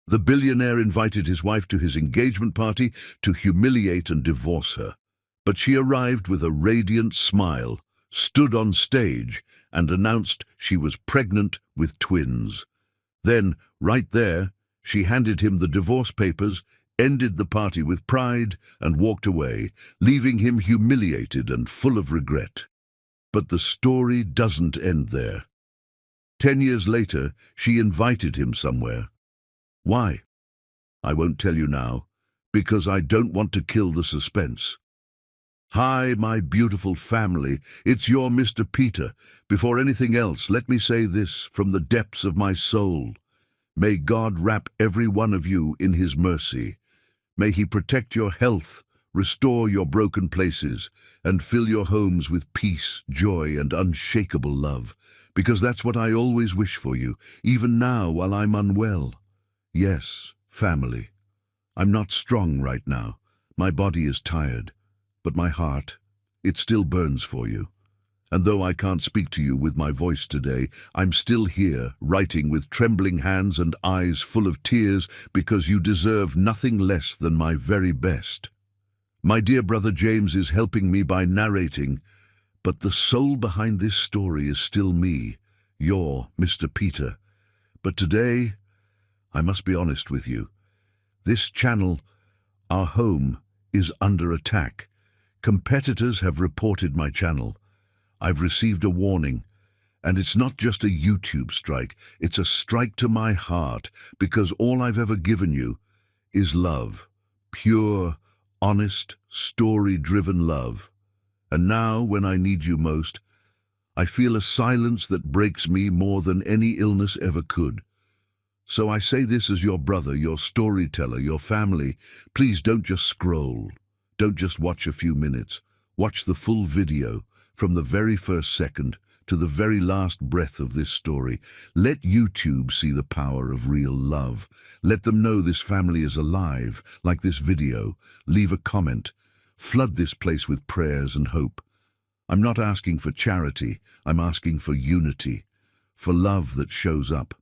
The billionaire invited his wife to his engagement party to humiliate and divorce her. But she arrived with a radiant smile, stood on stage, and announced she was pregnant with twins. Then, right there, she handed him the divorce papers, ended the party with pride, and walked away, leaving him humiliated and full of regret. But the story doesn't end there. 10 years later, she invited him somewhere. Why? I won't tell you now, because I don't want to kill the suspense. Hi, my beautiful family, it's your Mr. Peter. Before anything else, let me say this from the depths of my soul. May God wrap every one of you in His mercy. May He protect your health, restore your broken places, and fill your homes with peace, joy, and unshakable love, because that's what I always wish for you, even now while I'm unwell. Yes, family. I'm not strong right now. My body is tired, but my heart, it still burns for you. And though I can't speak to you with my voice today, I'm still here, writing with trembling hands and eyes full of tears, because you deserve nothing less than my very best. My dear brother James is helping me by narrating, but the soul behind this story is still me, your Mr. Peter. But today, I must be honest with you. This channel, our home, is under attack. Competitors have reported my channel. I've received a warning, and it's not just a YouTube strike, it's a strike to my heart, because all I've ever given you is love. Pure, honest, story-driven love. And now, when I need you most, I feel a silence that breaks me more than any illness ever could. So I say this as your brother, your storyteller, your family. Please don't just scroll. Don't just watch a few minutes. Watch the full video, from the very first second to the very last breath of this story. Let YouTube see the power of real love. Let them know this family is alive, like this video. Leave a comment. Flood this place with prayers and hope. I'm not asking for charity. I'm asking for unity, for love that shows up.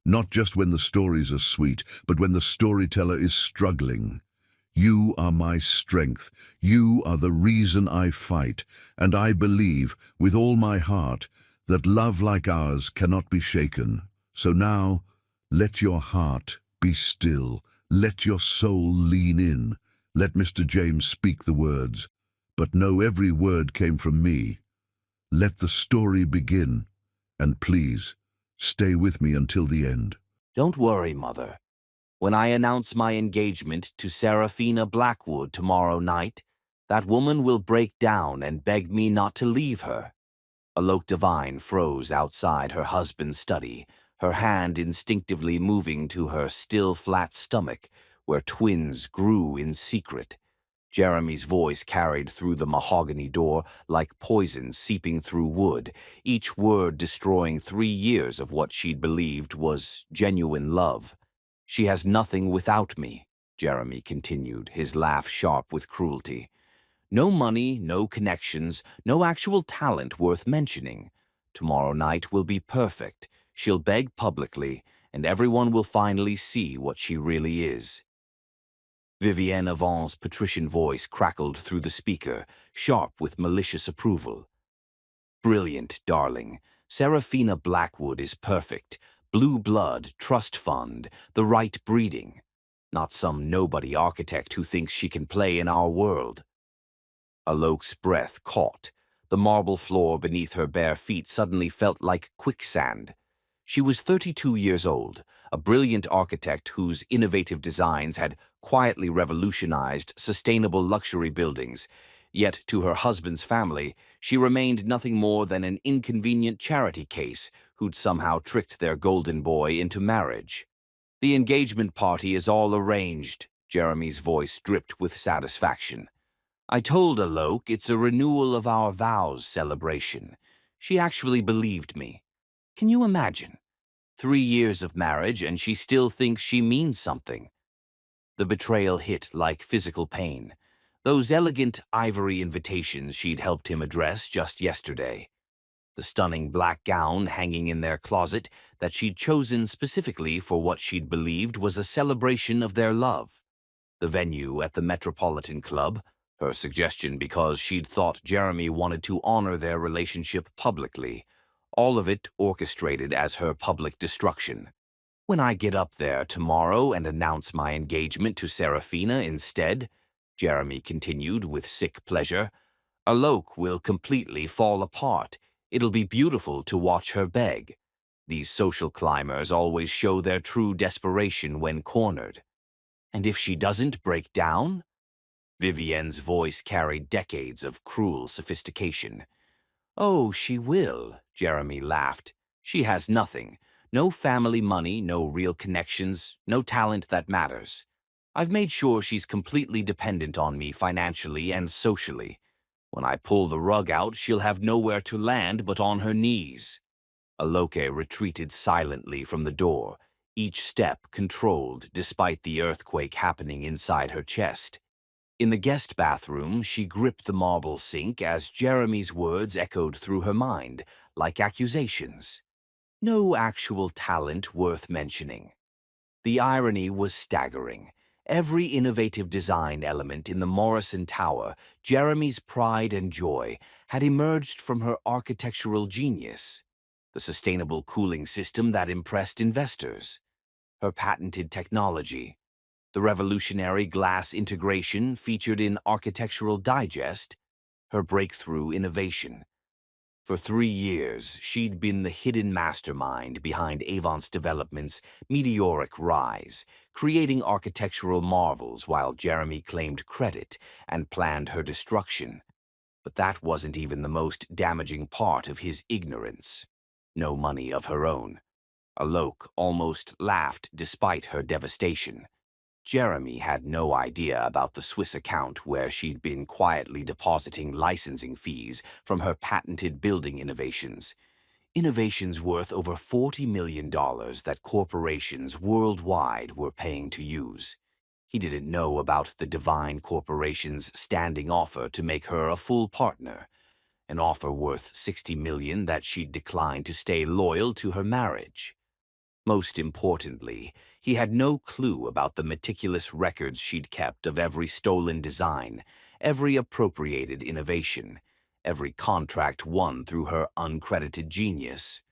Not just when the stories are sweet, but when the storyteller is struggling. You are my strength. You are the reason I fight. And I believe, with all my heart, that love like ours cannot be shaken. So now, let your heart be still. Let your soul lean in. Let Mr. James speak the words. But know every word came from me. Let the story begin. And please, stay with me until the end. Don't worry, Mother. When I announce my engagement to Serafina Blackwood tomorrow night, that woman will break down and beg me not to leave her. Alok Devine froze outside her husband's study, her hand instinctively moving to her still flat stomach, where twins grew in secret. Jeremy's voice carried through the mahogany door like poison seeping through wood, each word destroying 3 years of what she'd believed was genuine love. She has nothing without me, Jeremy continued, his laugh sharp with cruelty. No money, no connections, no actual talent worth mentioning. Tomorrow night will be perfect. She'll beg publicly, and everyone will finally see what she really is. Vivienne Avant's patrician voice crackled through the speaker, sharp with malicious approval. Brilliant, darling. Serafina Blackwood is perfect. Blue blood, trust fund, the right breeding. Not some nobody architect who thinks she can play in our world. Alok's breath caught. The marble floor beneath her bare feet suddenly felt like quicksand. She was 32 years old, a brilliant architect whose innovative designs had quietly revolutionized sustainable luxury buildings. Yet to her husband's family, she remained nothing more than an inconvenient charity case who'd somehow tricked their golden boy into marriage. The engagement party is all arranged, Jeremy's voice dripped with satisfaction. I told Alok it's a renewal of our vows celebration. She actually believed me. Can you imagine? 3 years of marriage and she still thinks she means something. The betrayal hit like physical pain. Those elegant ivory invitations she'd helped him address just yesterday. The stunning black gown hanging in their closet, that she'd chosen specifically for what she'd believed was a celebration of their love. The venue at the Metropolitan Club, her suggestion because she'd thought Jeremy wanted to honor their relationship publicly, all of it orchestrated as her public destruction. When I get up there tomorrow and announce my engagement to Serafina instead, Jeremy continued with sick pleasure, Alok will completely fall apart. It'll be beautiful to watch her beg. These social climbers always show their true desperation when cornered. And if she doesn't break down? Vivienne's voice carried decades of cruel sophistication. Oh, she will, Jeremy laughed. She has nothing. No family money, no real connections, no talent that matters. I've made sure she's completely dependent on me financially and socially. When I pull the rug out, she'll have nowhere to land but on her knees. Aloke retreated silently from the door, each step controlled despite the earthquake happening inside her chest. In the guest bathroom, she gripped the marble sink as Jeremy's words echoed through her mind, like accusations. No actual talent worth mentioning. The irony was staggering. Every innovative design element in the Morrison Tower, Jeremy's pride and joy, had emerged from her architectural genius. The sustainable cooling system that impressed investors. Her patented technology. The revolutionary glass integration featured in Architectural Digest, her breakthrough innovation. For 3 years, she'd been the hidden mastermind behind Avance Development's meteoric rise, creating architectural marvels while Jeremy claimed credit and planned her destruction. But that wasn't even the most damaging part of his ignorance. No money of her own. Alok almost laughed despite her devastation. Jeremy had no idea about the Swiss account where she'd been quietly depositing licensing fees from her patented building innovations. Innovations worth over $40 million that corporations worldwide were paying to use. He didn't know about the Divine Corporation's standing offer to make her a full partner, an offer worth $60 million that she'd declined to stay loyal to her marriage. Most importantly, he had no clue about the meticulous records she'd kept of every stolen design, every appropriated innovation, every contract won through her uncredited genius.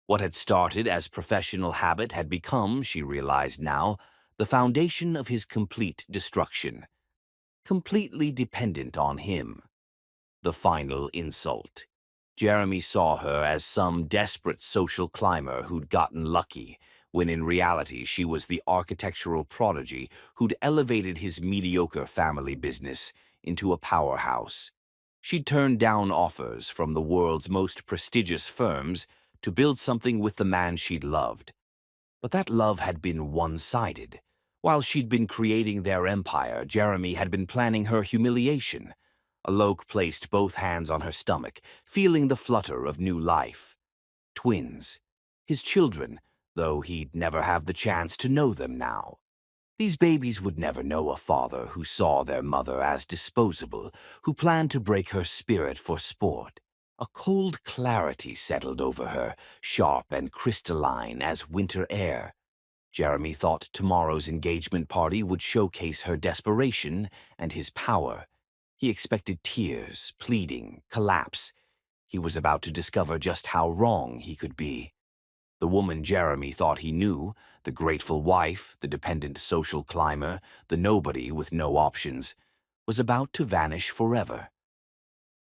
What had started as professional habit had become, she realized now, the foundation of his complete destruction. Completely dependent on him. The final insult. Jeremy saw her as some desperate social climber who'd gotten lucky, when in reality she was the architectural prodigy who'd elevated his mediocre family business into a powerhouse. She'd turned down offers from the world's most prestigious firms to build something with the man she'd loved. But that love had been one-sided. While she'd been creating their empire, Jeremy had been planning her humiliation. Alok placed both hands on her stomach, feeling the flutter of new life. Twins. His children, though he'd never have the chance to know them now. These babies would never know a father who saw their mother as disposable, who planned to break her spirit for sport. A cold clarity settled over her, sharp and crystalline as winter air. Jeremy thought tomorrow's engagement party would showcase her desperation and his power. He expected tears, pleading, collapse. He was about to discover just how wrong he could be. The woman Jeremy thought he knew, the grateful wife, the dependent social climber, the nobody with no options, was about to vanish forever.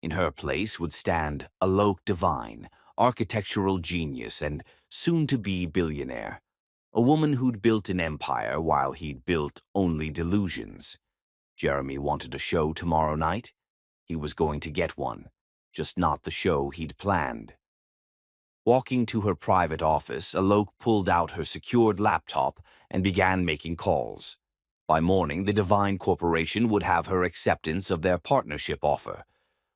In her place would stand Alok Divine, architectural genius and soon-to-be billionaire. A woman who'd built an empire while he'd built only delusions. Jeremy wanted a show tomorrow night. He was going to get one, just not the show he'd planned. Walking to her private office, Alok pulled out her secured laptop and began making calls. By morning, the Divine Corporation would have her acceptance of their partnership offer.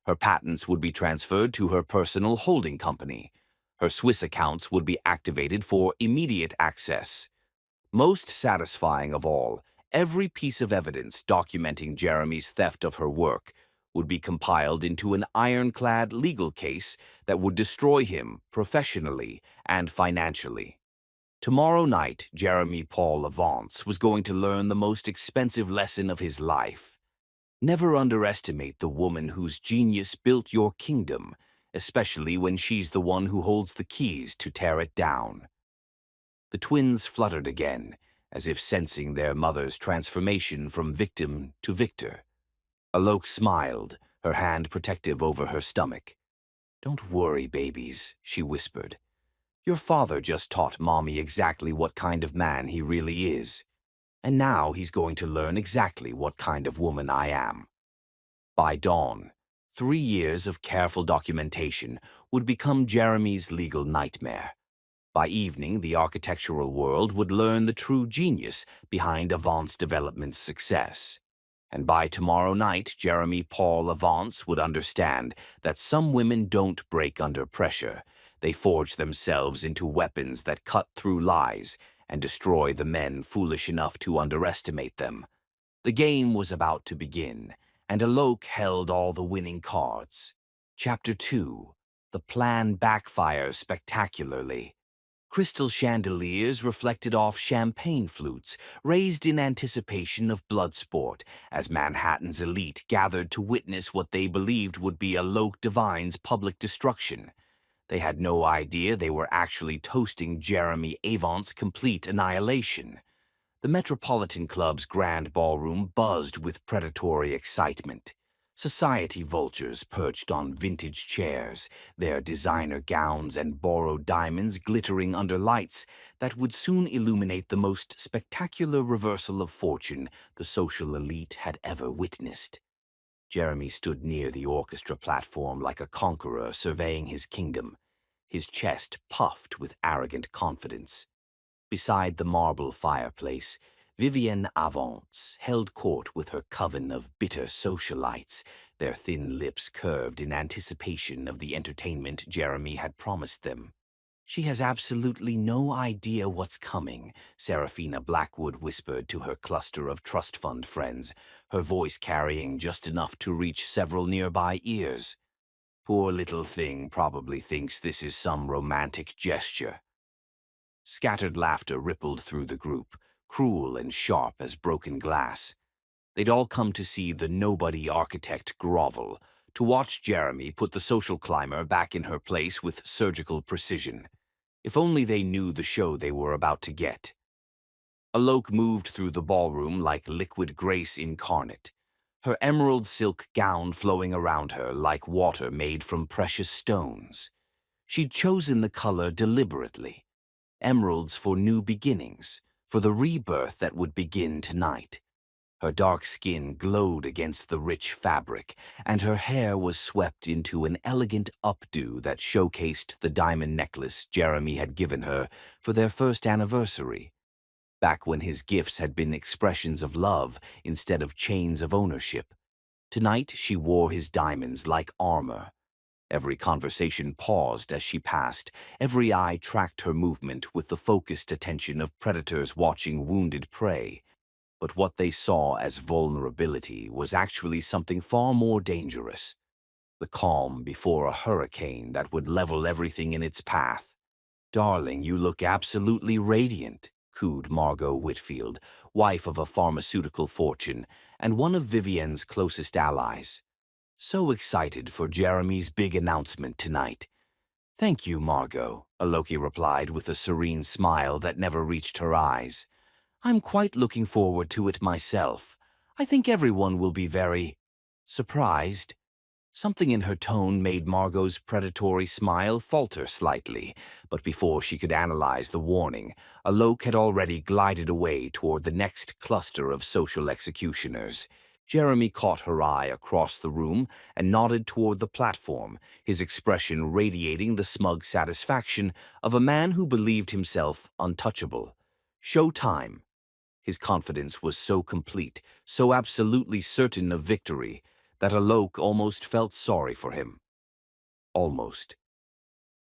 Her patents would be transferred to her personal holding company. Her Swiss accounts would be activated for immediate access. Most satisfying of all, every piece of evidence documenting Jeremy's theft of her work would be compiled into an ironclad legal case that would destroy him professionally and financially. Tomorrow night, Jeremy Paul Avance was going to learn the most expensive lesson of his life. Never underestimate the woman whose genius built your kingdom, especially when she's the one who holds the keys to tear it down. The twins fluttered again, as if sensing their mother's transformation from victim to victor. Alok smiled, her hand protective over her stomach. "Don't worry, babies," she whispered. "Your father just taught Mommy exactly what kind of man he really is. And now he's going to learn exactly what kind of woman I am." By dawn, 3 years of careful documentation would become Jeremy's legal nightmare. By evening, the architectural world would learn the true genius behind Avance Development's success. And by tomorrow night, Jeremy Paul Avance would understand that some women don't break under pressure. They forge themselves into weapons that cut through lies and destroy the men foolish enough to underestimate them. The game was about to begin, and Alok held all the winning cards. Chapter 2. The plan backfires spectacularly. Crystal chandeliers reflected off champagne flutes, raised in anticipation of blood sport, as Manhattan's elite gathered to witness what they believed would be Alok Devine's public destruction. They had no idea they were actually toasting Jeremy Avance's complete annihilation. The Metropolitan Club's grand ballroom buzzed with predatory excitement. Society vultures perched on vintage chairs, their designer gowns and borrowed diamonds glittering under lights that would soon illuminate the most spectacular reversal of fortune the social elite had ever witnessed. Jeremy stood near the orchestra platform like a conqueror surveying his kingdom, his chest puffed with arrogant confidence. Beside the marble fireplace, Vivienne Avance held court with her coven of bitter socialites, their thin lips curved in anticipation of the entertainment Jeremy had promised them. "She has absolutely no idea what's coming," Seraphina Blackwood whispered to her cluster of trust fund friends, her voice carrying just enough to reach several nearby ears. "Poor little thing probably thinks this is some romantic gesture." Scattered laughter rippled through the group, cruel and sharp as broken glass. They'd all come to see the nobody architect grovel, to watch Jeremy put the social climber back in her place with surgical precision. If only they knew the show they were about to get. Alok moved through the ballroom like liquid grace incarnate, her emerald silk gown flowing around her like water made from precious stones. She'd chosen the color deliberately. Emeralds for new beginnings, for the rebirth that would begin tonight. Her dark skin glowed against the rich fabric, and her hair was swept into an elegant updo that showcased the diamond necklace Jeremy had given her for their first anniversary, back when his gifts had been expressions of love instead of chains of ownership. Tonight she wore his diamonds like armor. Every conversation paused as she passed. Every eye tracked her movement with the focused attention of predators watching wounded prey. But what they saw as vulnerability was actually something far more dangerous. The calm before a hurricane that would level everything in its path. "Darling, you look absolutely radiant," cooed Margot Whitfield, wife of a pharmaceutical fortune and one of Vivienne's closest allies. "So excited for Jeremy's big announcement tonight." "Thank you, Margot," Aloki replied with a serene smile that never reached her eyes. "I'm quite looking forward to it myself. I think everyone will be very surprised." Something in her tone made Margot's predatory smile falter slightly, but before she could analyze the warning, Alok had already glided away toward the next cluster of social executioners. Jeremy caught her eye across the room and nodded toward the platform, his expression radiating the smug satisfaction of a man who believed himself untouchable. "Show time." His confidence was so complete, so absolutely certain of victory, that Alok almost felt sorry for him. Almost.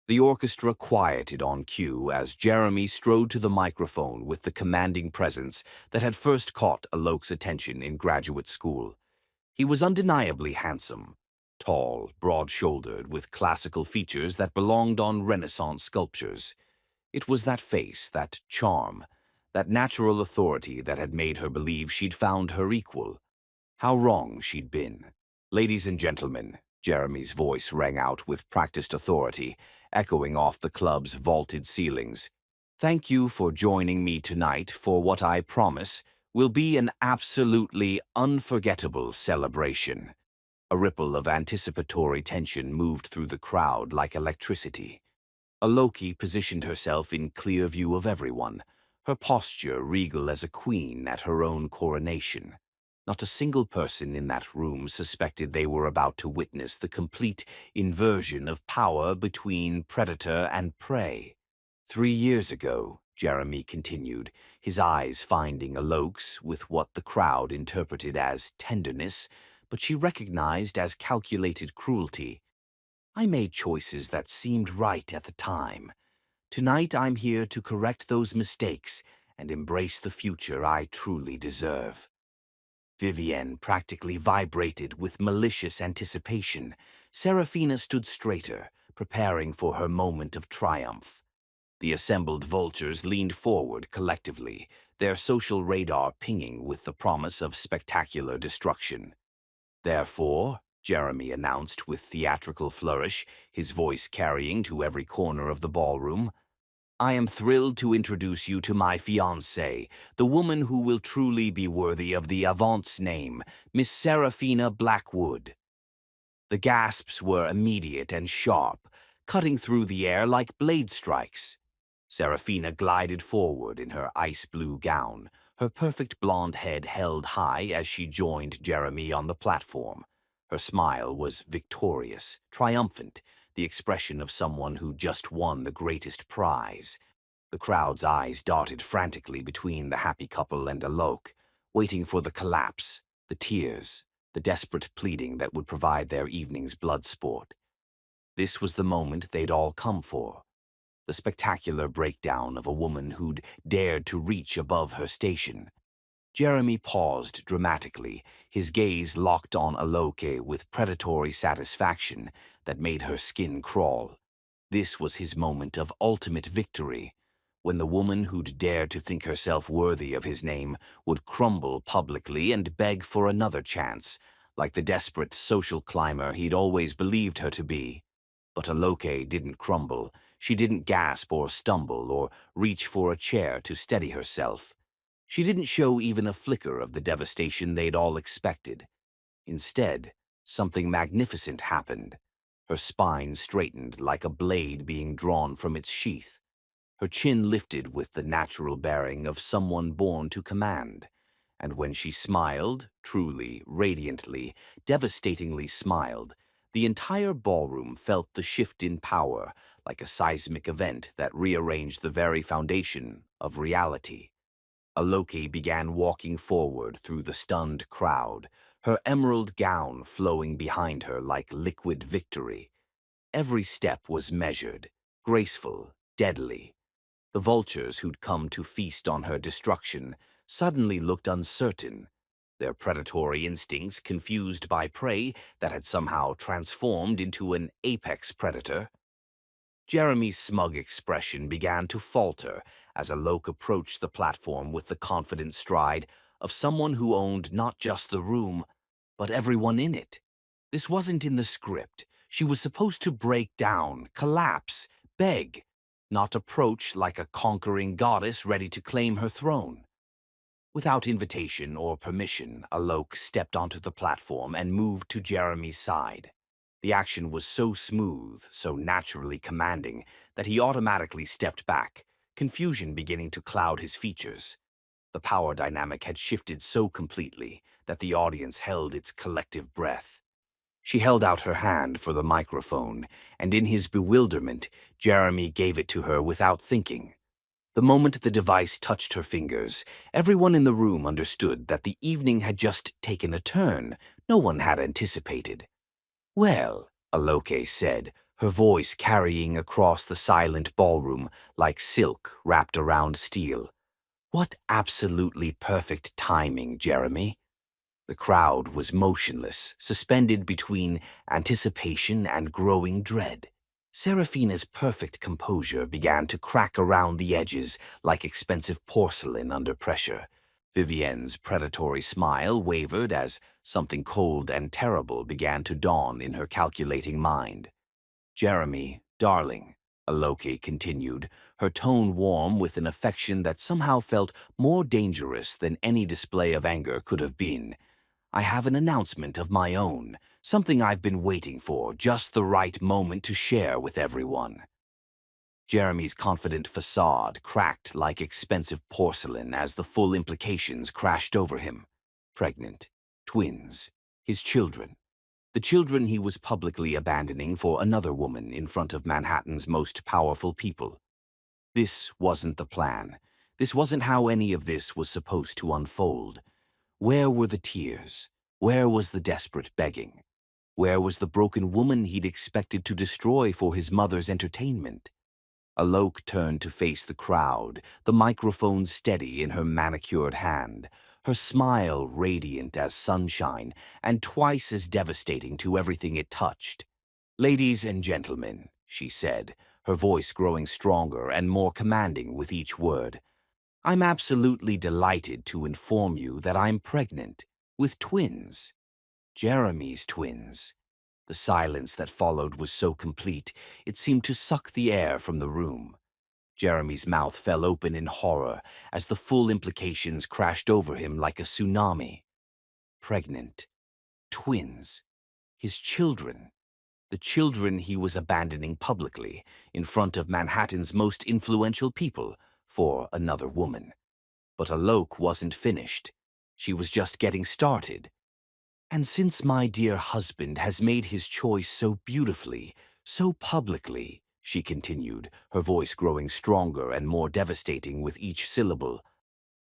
The orchestra quieted on cue as Jeremy strode to the microphone with the commanding presence that had first caught Alok's attention in graduate school. He was undeniably handsome, tall, broad-shouldered, with classical features that belonged on Renaissance sculptures. It was that face, that charm, that natural authority that had made her believe she'd found her equal. How wrong she'd been. "Ladies and gentlemen," Jeremy's voice rang out with practiced authority, echoing off the club's vaulted ceilings. "Thank you for joining me tonight for what I promise will be an absolutely unforgettable celebration." A ripple of anticipatory tension moved through the crowd like electricity. Aloki positioned herself in clear view of everyone, her posture regal as a queen at her own coronation. Not a single person in that room suspected they were about to witness the complete inversion of power between predator and prey. 3 years ago, Jeremy continued, his eyes finding Alok's with what the crowd interpreted as tenderness, but she recognized as calculated cruelty. "I made choices that seemed right at the time. Tonight I'm here to correct those mistakes and embrace the future I truly deserve." Vivienne practically vibrated with malicious anticipation. Serafina stood straighter, preparing for her moment of triumph. The assembled vultures leaned forward collectively, their social radar pinging with the promise of spectacular destruction. "Therefore," Jeremy announced with theatrical flourish, his voice carrying to every corner of the ballroom, "I am thrilled to introduce you to my fiancée, the woman who will truly be worthy of the Avant's name, Miss Serafina Blackwood." The gasps were immediate and sharp, cutting through the air like blade strikes. Serafina glided forward in her ice-blue gown, her perfect blonde head held high as she joined Jeremy on the platform. Her smile was victorious, triumphant, the expression of someone who just won the greatest prize. The crowd's eyes darted frantically between the happy couple and Alok, waiting for the collapse, the tears, the desperate pleading that would provide their evening's blood sport. This was the moment they'd all come for. The spectacular breakdown of a woman who'd dared to reach above her station. Jeremy paused dramatically, his gaze locked on Aloke with predatory satisfaction that made her skin crawl. This was his moment of ultimate victory, when the woman who'd dared to think herself worthy of his name would crumble publicly and beg for another chance, like the desperate social climber he'd always believed her to be. But Aloke didn't crumble. She didn't gasp or stumble or reach for a chair to steady herself. She didn't show even a flicker of the devastation they'd all expected. Instead, something magnificent happened. Her spine straightened like a blade being drawn from its sheath. Her chin lifted with the natural bearing of someone born to command. And when she smiled, truly, radiantly, devastatingly smiled, the entire ballroom felt the shift in power, like a seismic event that rearranged the very foundation of reality. Aloki began walking forward through the stunned crowd, her emerald gown flowing behind her like liquid victory. Every step was measured, graceful, deadly. The vultures who'd come to feast on her destruction suddenly looked uncertain, their predatory instincts confused by prey that had somehow transformed into an apex predator. Jeremy's smug expression began to falter as Alok approached the platform with the confident stride of someone who owned not just the room, but everyone in it. This wasn't in the script. She was supposed to break down, collapse, beg, not approach like a conquering goddess ready to claim her throne. Without invitation or permission, Alok stepped onto the platform and moved to Jeremy's side. The action was so smooth, so naturally commanding, that he automatically stepped back, confusion beginning to cloud his features. The power dynamic had shifted so completely that the audience held its collective breath. She held out her hand for the microphone, and in his bewilderment, Jeremy gave it to her without thinking. The moment the device touched her fingers, everyone in the room understood that the evening had just taken a turn no one had anticipated. "Well," Aloke said, her voice carrying across the silent ballroom like silk wrapped around steel. "What absolutely perfect timing, Jeremy." The crowd was motionless, suspended between anticipation and growing dread. Serafina's perfect composure began to crack around the edges like expensive porcelain under pressure. Vivienne's predatory smile wavered as something cold and terrible began to dawn in her calculating mind. "Jeremy, darling," Aloke continued, her tone warm with an affection that somehow felt more dangerous than any display of anger could have been. "I have an announcement of my own, something I've been waiting for, just the right moment to share with everyone." Jeremy's confident facade cracked like expensive porcelain as the full implications crashed over him. Pregnant, twins, his children. The children he was publicly abandoning for another woman in front of Manhattan's most powerful people. This wasn't the plan. This wasn't how any of this was supposed to unfold. Where were the tears? Where was the desperate begging? Where was the broken woman he'd expected to destroy for his mother's entertainment? Alok turned to face the crowd, the microphone steady in her manicured hand, her smile radiant as sunshine and twice as devastating to everything it touched. "Ladies and gentlemen," she said, her voice growing stronger and more commanding with each word, "I'm absolutely delighted to inform you that I'm pregnant with twins. Jeremy's twins." The silence that followed was so complete, it seemed to suck the air from the room. Jeremy's mouth fell open in horror as the full implications crashed over him like a tsunami. Pregnant. Twins. His children. The children he was abandoning publicly, in front of Manhattan's most influential people, for another woman. But Alok wasn't finished. She was just getting started. "And since my dear husband has made his choice so beautifully, so publicly," she continued, her voice growing stronger and more devastating with each syllable,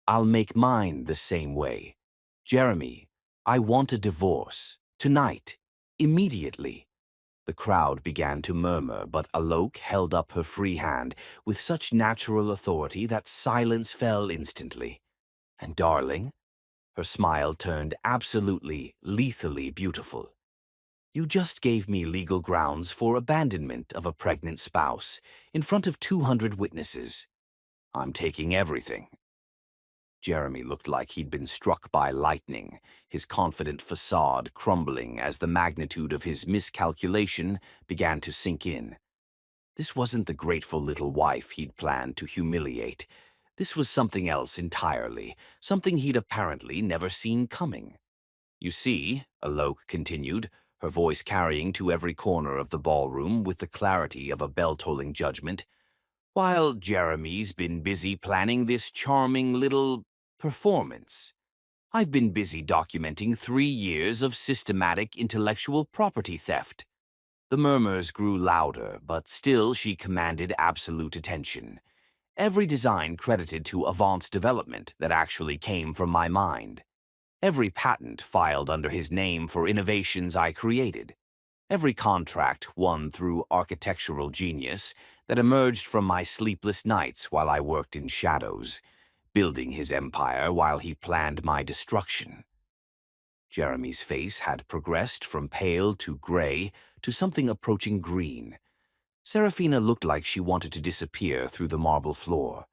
"I'll make mine the same way. Jeremy, I want a divorce. Tonight. Immediately." The crowd began to murmur, but Alok held up her free hand with such natural authority that silence fell instantly. "And darling," her smile turned absolutely, lethally beautiful, "you just gave me legal grounds for abandonment of a pregnant spouse in front of 200 witnesses. I'm taking everything." Jeremy looked like he'd been struck by lightning, his confident facade crumbling as the magnitude of his miscalculation began to sink in. This wasn't the grateful little wife he'd planned to humiliate. This was something else entirely, something he'd apparently never seen coming. "You see," Alok continued, her voice carrying to every corner of the ballroom with the clarity of a bell-tolling judgment, "while Jeremy's been busy planning this charming little performance, I've been busy documenting 3 years of systematic intellectual property theft." The murmurs grew louder, but still she commanded absolute attention. "Every design credited to Avant's development that actually came from my mind. Every patent filed under his name for innovations I created. Every contract won through architectural genius that emerged from my sleepless nights while I worked in shadows, building his empire while he planned my destruction." Jeremy's face had progressed from pale to gray to something approaching green. Serafina looked like she wanted to disappear through the marble floor.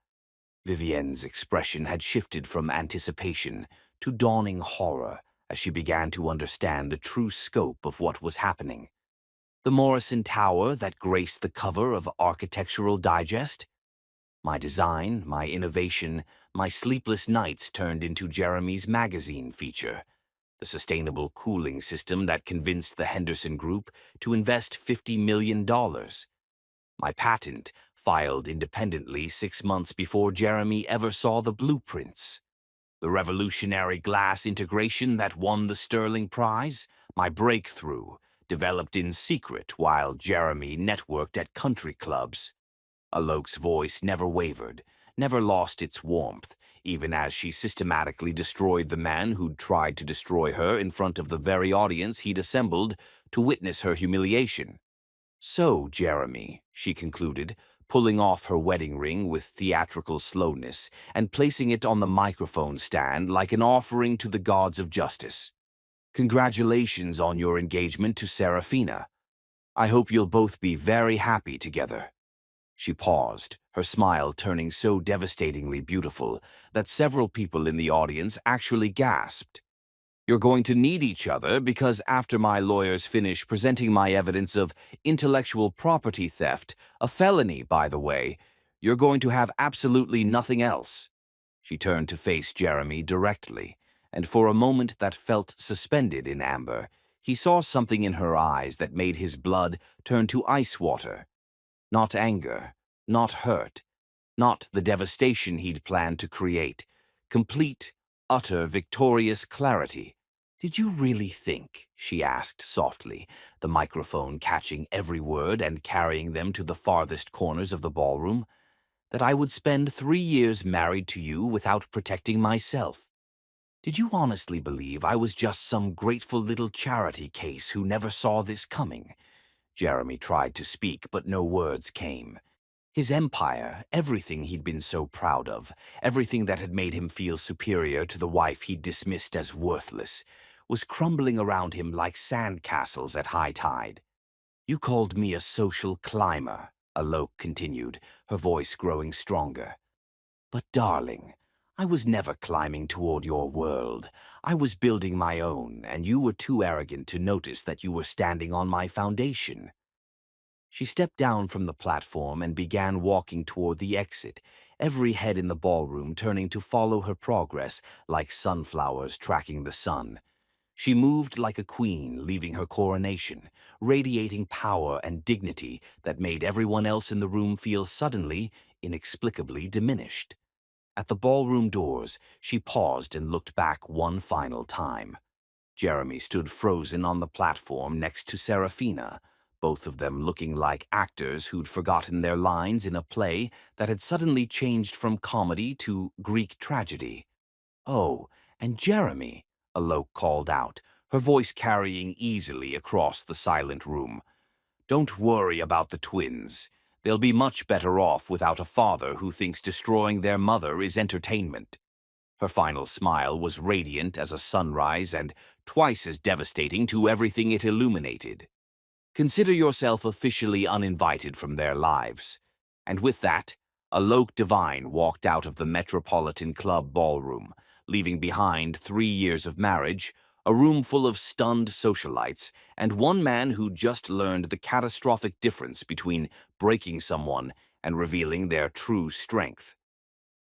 Vivienne's expression had shifted from anticipation to dawning horror as she began to understand the true scope of what was happening. The Morrison Tower that graced the cover of Architectural Digest? My design, my innovation, my sleepless nights turned into Jeremy's magazine feature. The sustainable cooling system that convinced the Henderson Group to invest $50 million. My patent, filed independently 6 months before Jeremy ever saw the blueprints. The revolutionary glass integration that won the Sterling Prize. My breakthrough, developed in secret while Jeremy networked at country clubs. Alok's voice never wavered, never lost its warmth, even as she systematically destroyed the man who'd tried to destroy her in front of the very audience he'd assembled to witness her humiliation. "So, Jeremy," she concluded, pulling off her wedding ring with theatrical slowness and placing it on the microphone stand like an offering to the gods of justice. "Congratulations on your engagement to Serafina. I hope you'll both be very happy together." She paused, her smile turning so devastatingly beautiful that several people in the audience actually gasped. "You're going to need each other because after my lawyers finish presenting my evidence of intellectual property theft, a felony, by the way, you're going to have absolutely nothing else." She turned to face Jeremy directly, and for a moment that felt suspended in Amber, he saw something in her eyes that made his blood turn to ice water. Not anger, not hurt, not the devastation he'd planned to create. Complete, utter, victorious clarity. "Did you really think," she asked softly, the microphone catching every word and carrying them to the farthest corners of the ballroom, "that I would spend 3 years married to you without protecting myself? Did you honestly believe I was just some grateful little charity case who never saw this coming?" Jeremy tried to speak, but no words came. His empire, everything he'd been so proud of, everything that had made him feel superior to the wife he'd dismissed as worthless, was crumbling around him like sandcastles at high tide. "You called me a social climber," Alok continued, her voice growing stronger. "But darling, I was never climbing toward your world. I was building my own, and you were too arrogant to notice that you were standing on my foundation." She stepped down from the platform and began walking toward the exit, every head in the ballroom turning to follow her progress like sunflowers tracking the sun. She moved like a queen leaving her coronation, radiating power and dignity that made everyone else in the room feel suddenly, inexplicably diminished. At the ballroom doors, she paused and looked back one final time. Jeremy stood frozen on the platform next to Serafina, both of them looking like actors who'd forgotten their lines in a play that had suddenly changed from comedy to Greek tragedy. "Oh, and Jeremy," Alok called out, her voice carrying easily across the silent room. "Don't worry about the twins. They'll be much better off without a father who thinks destroying their mother is entertainment." Her final smile was radiant as a sunrise and twice as devastating to everything it illuminated. "Consider yourself officially uninvited from their lives." And with that, Alok Devine walked out of the Metropolitan Club ballroom, leaving behind 3 years of marriage, a room full of stunned socialites, and one man who'd just learned the catastrophic difference between breaking someone and revealing their true strength.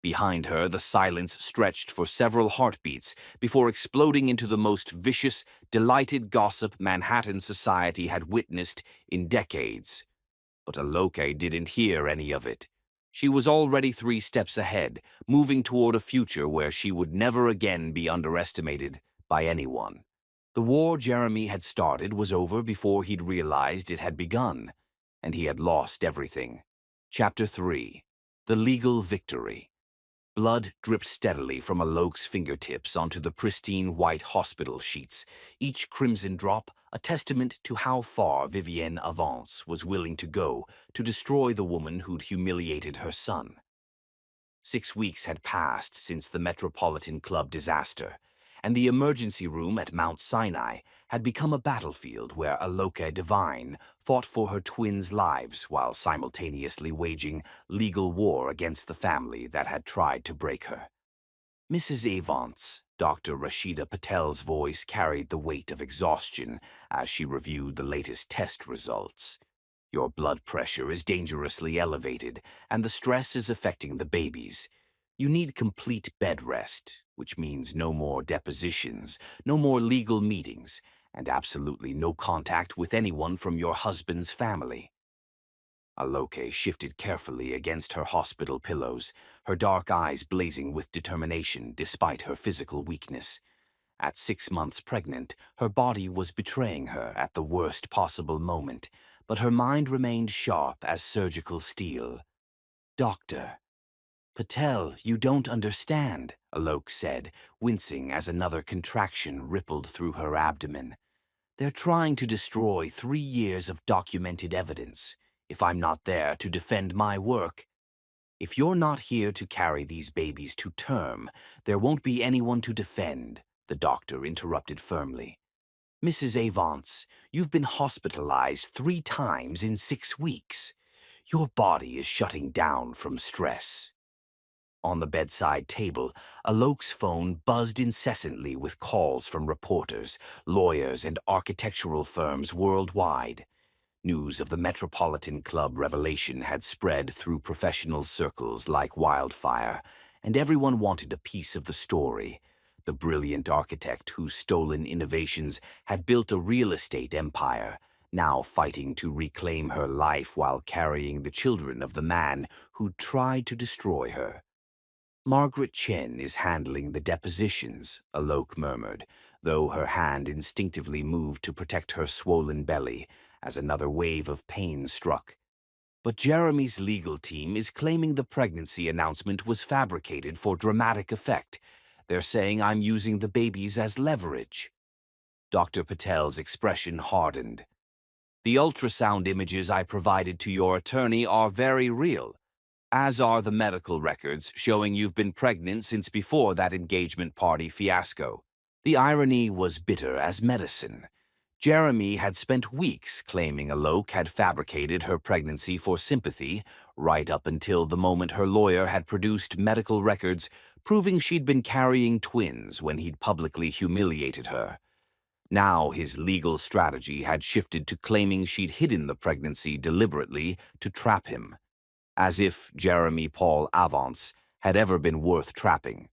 Behind her, the silence stretched for several heartbeats before exploding into the most vicious, delighted gossip Manhattan society had witnessed in decades. But Aloke didn't hear any of it. She was already 3 steps ahead, moving toward a future where she would never again be underestimated by anyone. The war Jeremy had started was over before he'd realized it had begun, and he had lost everything. Chapter 3. The Legal Victory. Blood dripped steadily from Alok's fingertips onto the pristine white hospital sheets, each crimson drop a testament to how far Vivienne Avance was willing to go to destroy the woman who'd humiliated her son. 6 weeks had passed since the Metropolitan Club disaster, and the emergency room at Mount Sinai had become a battlefield where Aloke Devine fought for her twins' lives while simultaneously waging legal war against the family that had tried to break her. "Mrs. Avance," Dr. Rashida Patel's voice carried the weight of exhaustion as she reviewed the latest test results. "Your blood pressure is dangerously elevated, and the stress is affecting the babies. You need complete bed rest, which means no more depositions, no more legal meetings, and absolutely no contact with anyone from your husband's family." Aloke shifted carefully against her hospital pillows, her dark eyes blazing with determination despite her physical weakness. At 6 months pregnant, her body was betraying her at the worst possible moment, but her mind remained sharp as surgical steel. "Doctor." "Patel, you don't understand," Alok said, wincing as another contraction rippled through her abdomen. "They're trying to destroy 3 years of documented evidence. If I'm not there to defend my work, if you're not here to carry these babies to term, there won't be anyone to defend," the doctor interrupted firmly. Mrs. Avance, you've been hospitalized 3 times in 6 weeks. Your body is shutting down from stress. On the bedside table, Alok's phone buzzed incessantly with calls from reporters, lawyers, and architectural firms worldwide. News of the Metropolitan Club revelation had spread through professional circles like wildfire, and everyone wanted a piece of the story. The brilliant architect whose stolen innovations had built a real estate empire, now fighting to reclaim her life while carrying the children of the man who tried to destroy her. Margaret Chen is handling the depositions, Alok murmured, though her hand instinctively moved to protect her swollen belly as another wave of pain struck. But Jeremy's legal team is claiming the pregnancy announcement was fabricated for dramatic effect. They're saying I'm using the babies as leverage. Dr. Patel's expression hardened. The ultrasound images I provided to your attorney are very real, as are the medical records showing you've been pregnant since before that engagement party fiasco. The irony was bitter as medicine. Jeremy had spent weeks claiming Alok had fabricated her pregnancy for sympathy, right up until the moment her lawyer had produced medical records proving she'd been carrying twins when he'd publicly humiliated her. Now his legal strategy had shifted to claiming she'd hidden the pregnancy deliberately to trap him, as if Jeremy Paul Avance had ever been worth trapping.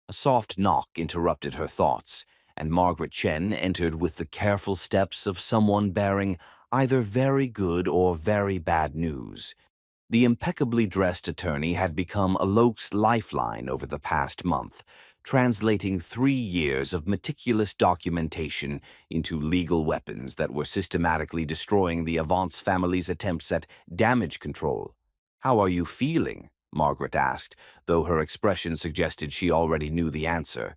A soft knock interrupted her thoughts, and Margaret Chen entered with the careful steps of someone bearing either very good or very bad news. The impeccably dressed attorney had become Alok's lifeline over the past month, translating 3 years of meticulous documentation into legal weapons that were systematically destroying the Avance family's attempts at damage control. "How are you feeling?" Margaret asked, though her expression suggested she already knew the answer.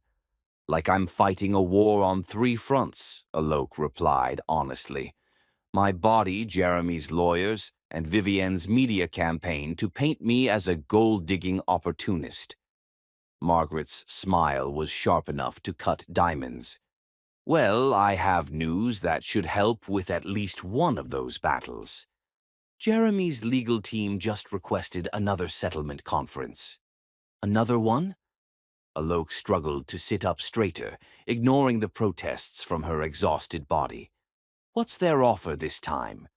"Like I'm fighting a war on 3 fronts," Alok replied honestly. "My body, Jeremy's lawyers, and Vivienne's media campaign to paint me as a gold-digging opportunist." Margaret's smile was sharp enough to cut diamonds. "Well, I have news that should help with at least one of those battles. Jeremy's legal team just requested another settlement conference." "Another one?" Alok struggled to sit up straighter, ignoring the protests from her exhausted body. "What's their offer this time?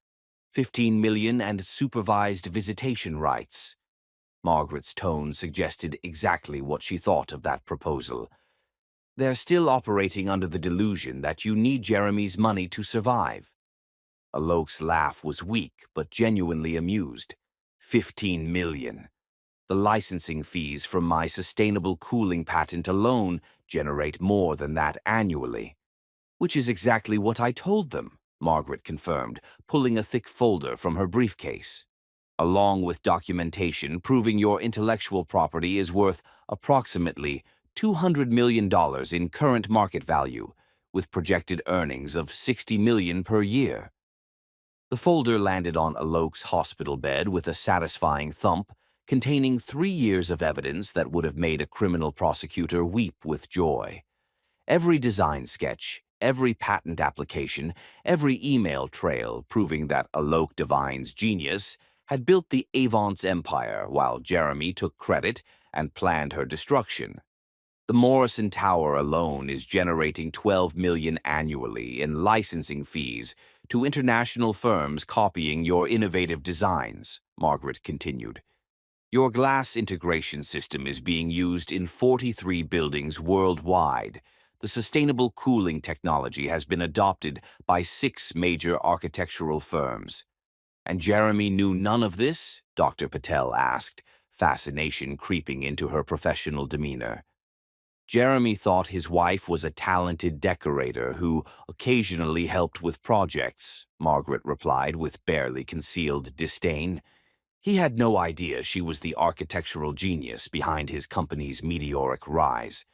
15 million and supervised visitation rights." Margaret's tone suggested exactly what she thought of that proposal. "They're still operating under the delusion that you need Jeremy's money to survive." Alok's laugh was weak but genuinely amused. 15 million. The licensing fees from my sustainable cooling patent alone generate more than that annually. "Which is exactly what I told them," Margaret confirmed, pulling a thick folder from her briefcase. "Along with documentation proving your intellectual property is worth approximately $200 million in current market value, with projected earnings of 60 million per year." The folder landed on Alok's hospital bed with a satisfying thump, containing 3 years of evidence that would have made a criminal prosecutor weep with joy. Every design sketch, every patent application, every email trail proving that Alok Devine's genius had built the Avance empire while Jeremy took credit and planned her destruction. The Morrison Tower alone is generating 12 million annually in licensing fees to international firms copying your innovative designs, Margaret continued. Your glass integration system is being used in 43 buildings worldwide. The sustainable cooling technology has been adopted by 6 major architectural firms. "And Jeremy knew none of this?" Dr. Patel asked, fascination creeping into her professional demeanor. "Jeremy thought his wife was a talented decorator who occasionally helped with projects," Margaret replied with barely concealed disdain. "He had no idea she was the architectural genius behind his company's meteoric rise.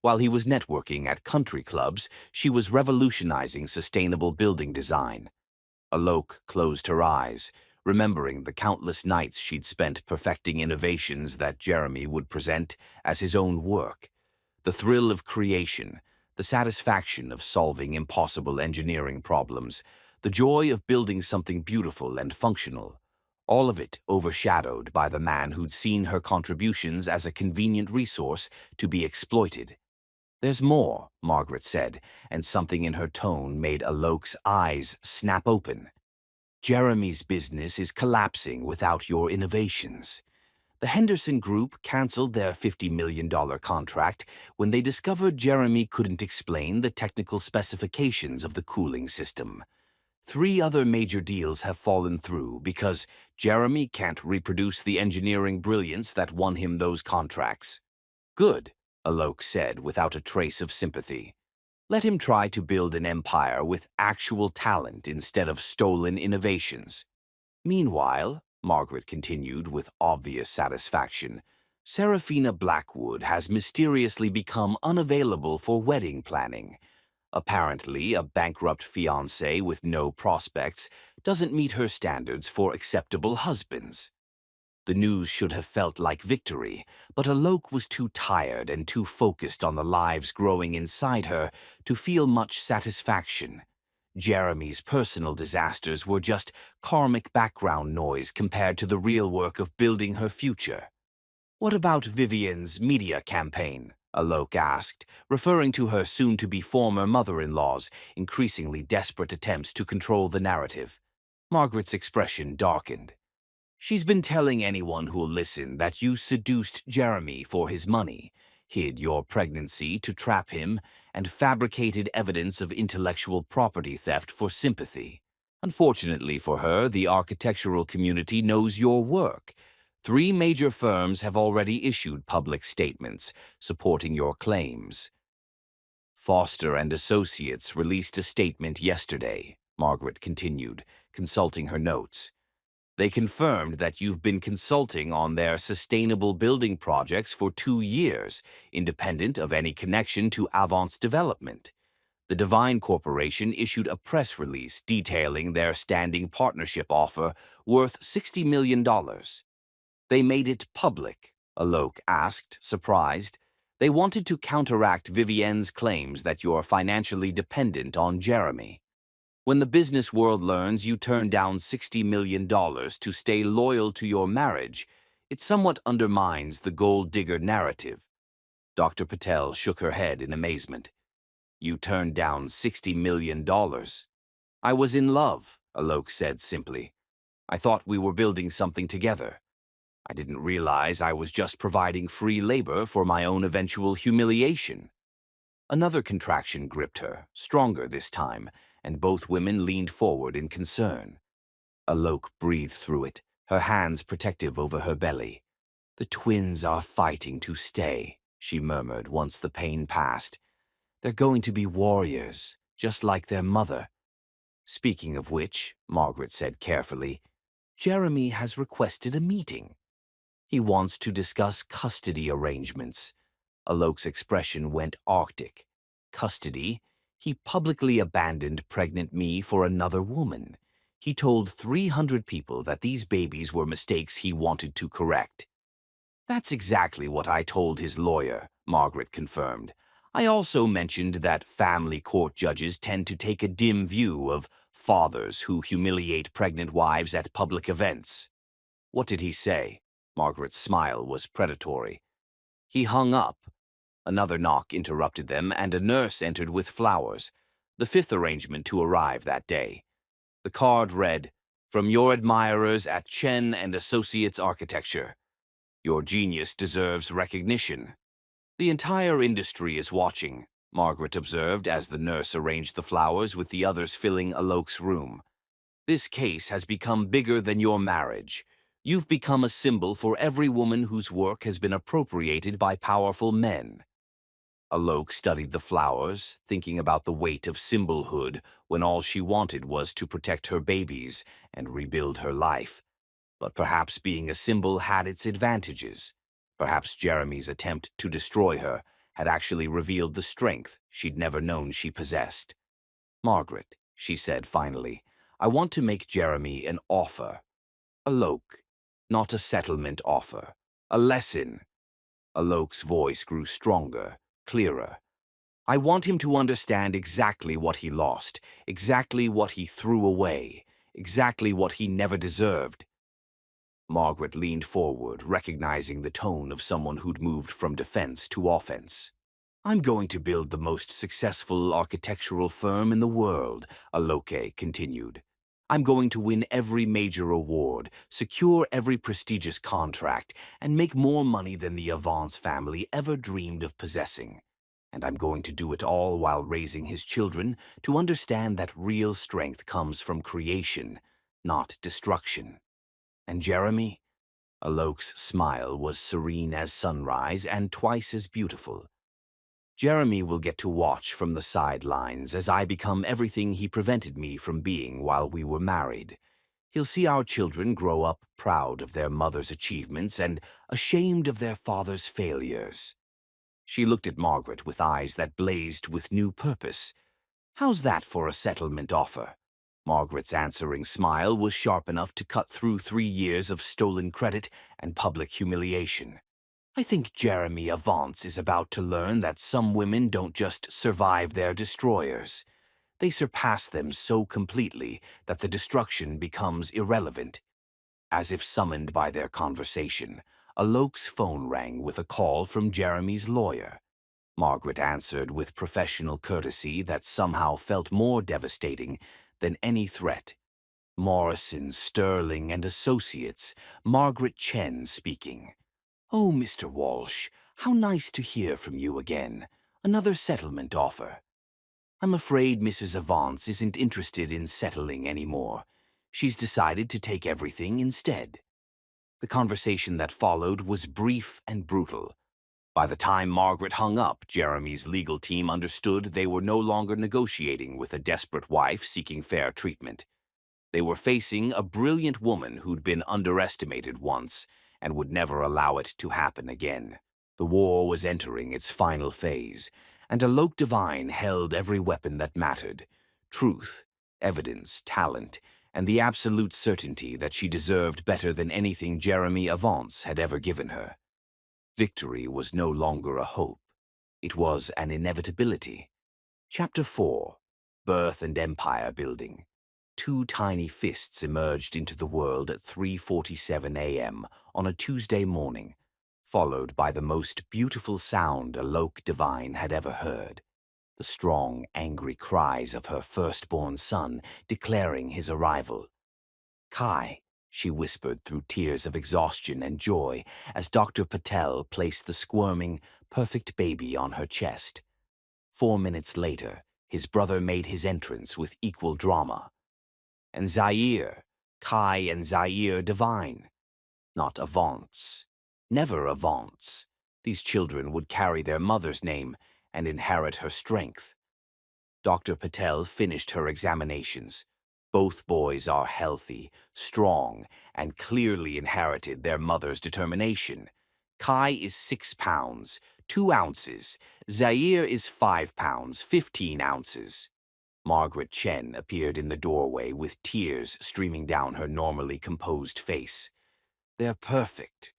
While he was networking at country clubs, she was revolutionizing sustainable building design." Alok closed her eyes, remembering the countless nights she'd spent perfecting innovations that Jeremy would present as his own work. The thrill of creation, the satisfaction of solving impossible engineering problems, the joy of building something beautiful and functional, all of it overshadowed by the man who'd seen her contributions as a convenient resource to be exploited. "There's more," Margaret said, and something in her tone made Alok's eyes snap open. "Jeremy's business is collapsing without your innovations." The Henderson Group canceled their $50 million contract when they discovered Jeremy couldn't explain the technical specifications of the cooling system. 3 other major deals have fallen through because Jeremy can't reproduce the engineering brilliance that won him those contracts. "Good," Alok said without a trace of sympathy. "Let him try to build an empire with actual talent instead of stolen innovations." Meanwhile, Margaret continued with obvious satisfaction, Serafina Blackwood has mysteriously become unavailable for wedding planning. Apparently, a bankrupt fiancé with no prospects doesn't meet her standards for acceptable husbands. The news should have felt like victory, but Alok was too tired and too focused on the lives growing inside her to feel much satisfaction. Jeremy's personal disasters were just karmic background noise compared to the real work of building her future. "What about Vivian's media campaign?" Alok asked, referring to her soon-to-be former mother-in-law's increasingly desperate attempts to control the narrative. Margaret's expression darkened. "She's been telling anyone who'll listen that you seduced Jeremy for his money, hid your pregnancy to trap him, and fabricated evidence of intellectual property theft for sympathy. Unfortunately for her, the architectural community knows your work. 3 major firms have already issued public statements supporting your claims." "Foster and Associates released a statement yesterday," Margaret continued, consulting her notes. "They confirmed that you've been consulting on their sustainable building projects for 2 years, independent of any connection to Avant's development. The Divine Corporation issued a press release detailing their standing partnership offer worth $60 million. "They made it public?" Alok asked, surprised. "They wanted to counteract Vivienne's claims that you're financially dependent on Jeremy. When the business world learns you turned down $60 million to stay loyal to your marriage, it somewhat undermines the gold digger narrative." Dr. Patel shook her head in amazement. "You turned down $60 million. "I was in love," Alok said simply. "I thought we were building something together. I didn't realize I was just providing free labor for my own eventual humiliation." Another contraction gripped her, stronger this time, and both women leaned forward in concern. Alok breathed through it, her hands protective over her belly. "The twins are fighting to stay," she murmured once the pain passed. "They're going to be warriors, just like their mother." "Speaking of which," Margaret said carefully, "Jeremy has requested a meeting. He wants to discuss custody arrangements." Alok's expression went arctic. "Custody? He publicly abandoned pregnant me for another woman. He told 300 people that these babies were mistakes he wanted to correct." "That's exactly what I told his lawyer," Margaret confirmed. "I also mentioned that family court judges tend to take a dim view of fathers who humiliate pregnant wives at public events." "What did he say?" Margaret's smile was predatory. "He hung up." Another knock interrupted them, and a nurse entered with flowers, the 5th arrangement to arrive that day. The card read, "From your admirers at Chen and Associates Architecture. Your genius deserves recognition." "The entire industry is watching," Margaret observed as the nurse arranged the flowers with the others filling Alok's room. "This case has become bigger than your marriage. You've become a symbol for every woman whose work has been appropriated by powerful men." Alok studied the flowers, thinking about the weight of symbolhood when all she wanted was to protect her babies and rebuild her life. But perhaps being a symbol had its advantages. Perhaps Jeremy's attempt to destroy her had actually revealed the strength she'd never known she possessed. "Margaret," she said finally, "I want to make Jeremy an offer. Alok, not a settlement offer. A lesson." Alok's voice grew stronger, clearer. I want him to understand exactly what he lost, exactly what he threw away, exactly what he never deserved. Margaret leaned forward, recognizing the tone of someone who'd moved from defense to offense. I'm going to build the most successful architectural firm in the world, Aloke continued. I'm going to win every major award, secure every prestigious contract, and make more money than the Avance family ever dreamed of possessing. And I'm going to do it all while raising his children to understand that real strength comes from creation, not destruction. And Jeremy? Alok's smile was serene as sunrise and twice as beautiful. Jeremy will get to watch from the sidelines as I become everything he prevented me from being while we were married. He'll see our children grow up proud of their mother's achievements and ashamed of their father's failures. She looked at Margaret with eyes that blazed with new purpose. How's that for a settlement offer? Margaret's answering smile was sharp enough to cut through 3 years of stolen credit and public humiliation. I think Jeremy Avance is about to learn that some women don't just survive their destroyers. They surpass them so completely that the destruction becomes irrelevant. As if summoned by their conversation, Alok's phone rang with a call from Jeremy's lawyer. Margaret answered with professional courtesy that somehow felt more devastating than any threat. Morrison, Sterling, and Associates, Margaret Chen speaking. Oh, Mr. Walsh, how nice to hear from you again. Another settlement offer. I'm afraid Mrs. Avance isn't interested in settling anymore. She's decided to take everything instead. The conversation that followed was brief and brutal. By the time Margaret hung up, Jeremy's legal team understood they were no longer negotiating with a desperate wife seeking fair treatment. They were facing a brilliant woman who'd been underestimated once and would never allow it to happen again. The war was entering its final phase, and Alok Divine held every weapon that mattered: truth, evidence, talent, and the absolute certainty that she deserved better than anything Jeremy Avance had ever given her. Victory was no longer a hope. It was an inevitability. Chapter 4. Birth and Empire Building. Two tiny fists emerged into the world at 3:47 a.m. on a Tuesday morning, followed by the most beautiful sound Alok Divine had ever heard: the strong, angry cries of her firstborn son declaring his arrival. Kai, she whispered through tears of exhaustion and joy as Dr. Patel placed the squirming, perfect baby on her chest. 4 minutes later, his brother made his entrance with equal drama. And Zaire, Kai and Zaire Divine. Not Avance. Never Avance. These children would carry their mother's name and inherit her strength. Dr. Patel finished her examinations. Both boys are healthy, strong, and clearly inherited their mother's determination. Kai is 6 pounds, 2 ounces. Zaire is 5 pounds, 15 ounces. Margaret Chen appeared in the doorway with tears streaming down her normally composed face. They're perfect.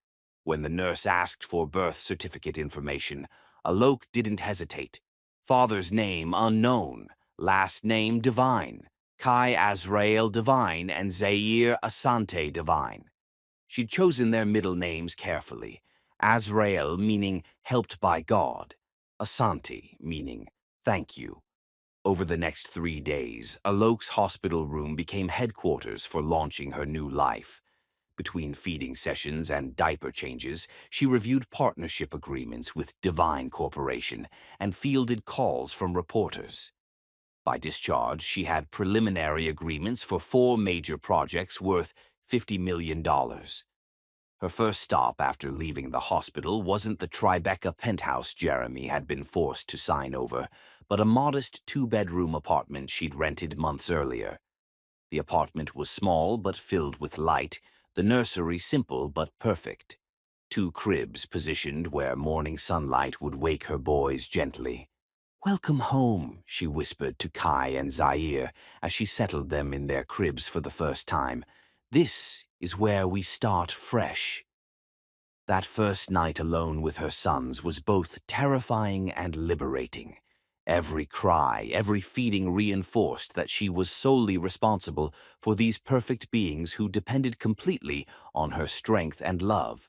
When the nurse asked for birth certificate information, Alok didn't hesitate. Father's name unknown, last name Divine, Kai Azrael Divine and Zaire Asante Divine. She'd chosen their middle names carefully, Azrael meaning helped by God, Asante meaning thank you. Over the next 3 days, Alok's hospital room became headquarters for launching her new life. Between feeding sessions and diaper changes, she reviewed partnership agreements with Divine Corporation and fielded calls from reporters. By discharge, she had preliminary agreements for 4 major projects worth $50 million. Her first stop after leaving the hospital wasn't the Tribeca penthouse Jeremy had been forced to sign over, but a modest 2-bedroom apartment she'd rented months earlier. The apartment was small but filled with light, the nursery simple but perfect. 2 cribs positioned where morning sunlight would wake her boys gently. "Welcome home," she whispered to Kai and Zaire as she settled them in their cribs for the first time. "This is where we start fresh." That first night alone with her sons was both terrifying and liberating. Every cry, every feeding reinforced that she was solely responsible for these perfect beings who depended completely on her strength and love.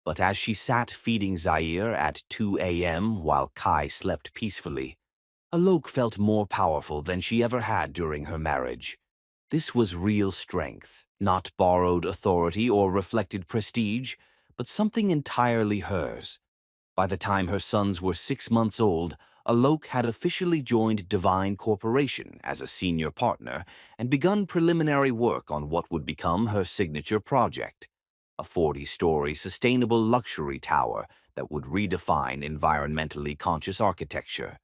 But as she sat feeding Zaire at 2 a.m. while Kai slept peacefully, Alok felt more powerful than she ever had during her marriage. This was real strength, not borrowed authority or reflected prestige, but something entirely hers. By the time her sons were 6 months old, Alok had officially joined Divine Corporation as a senior partner and begun preliminary work on what would become her signature project, a 40-story sustainable luxury tower that would redefine environmentally conscious architecture.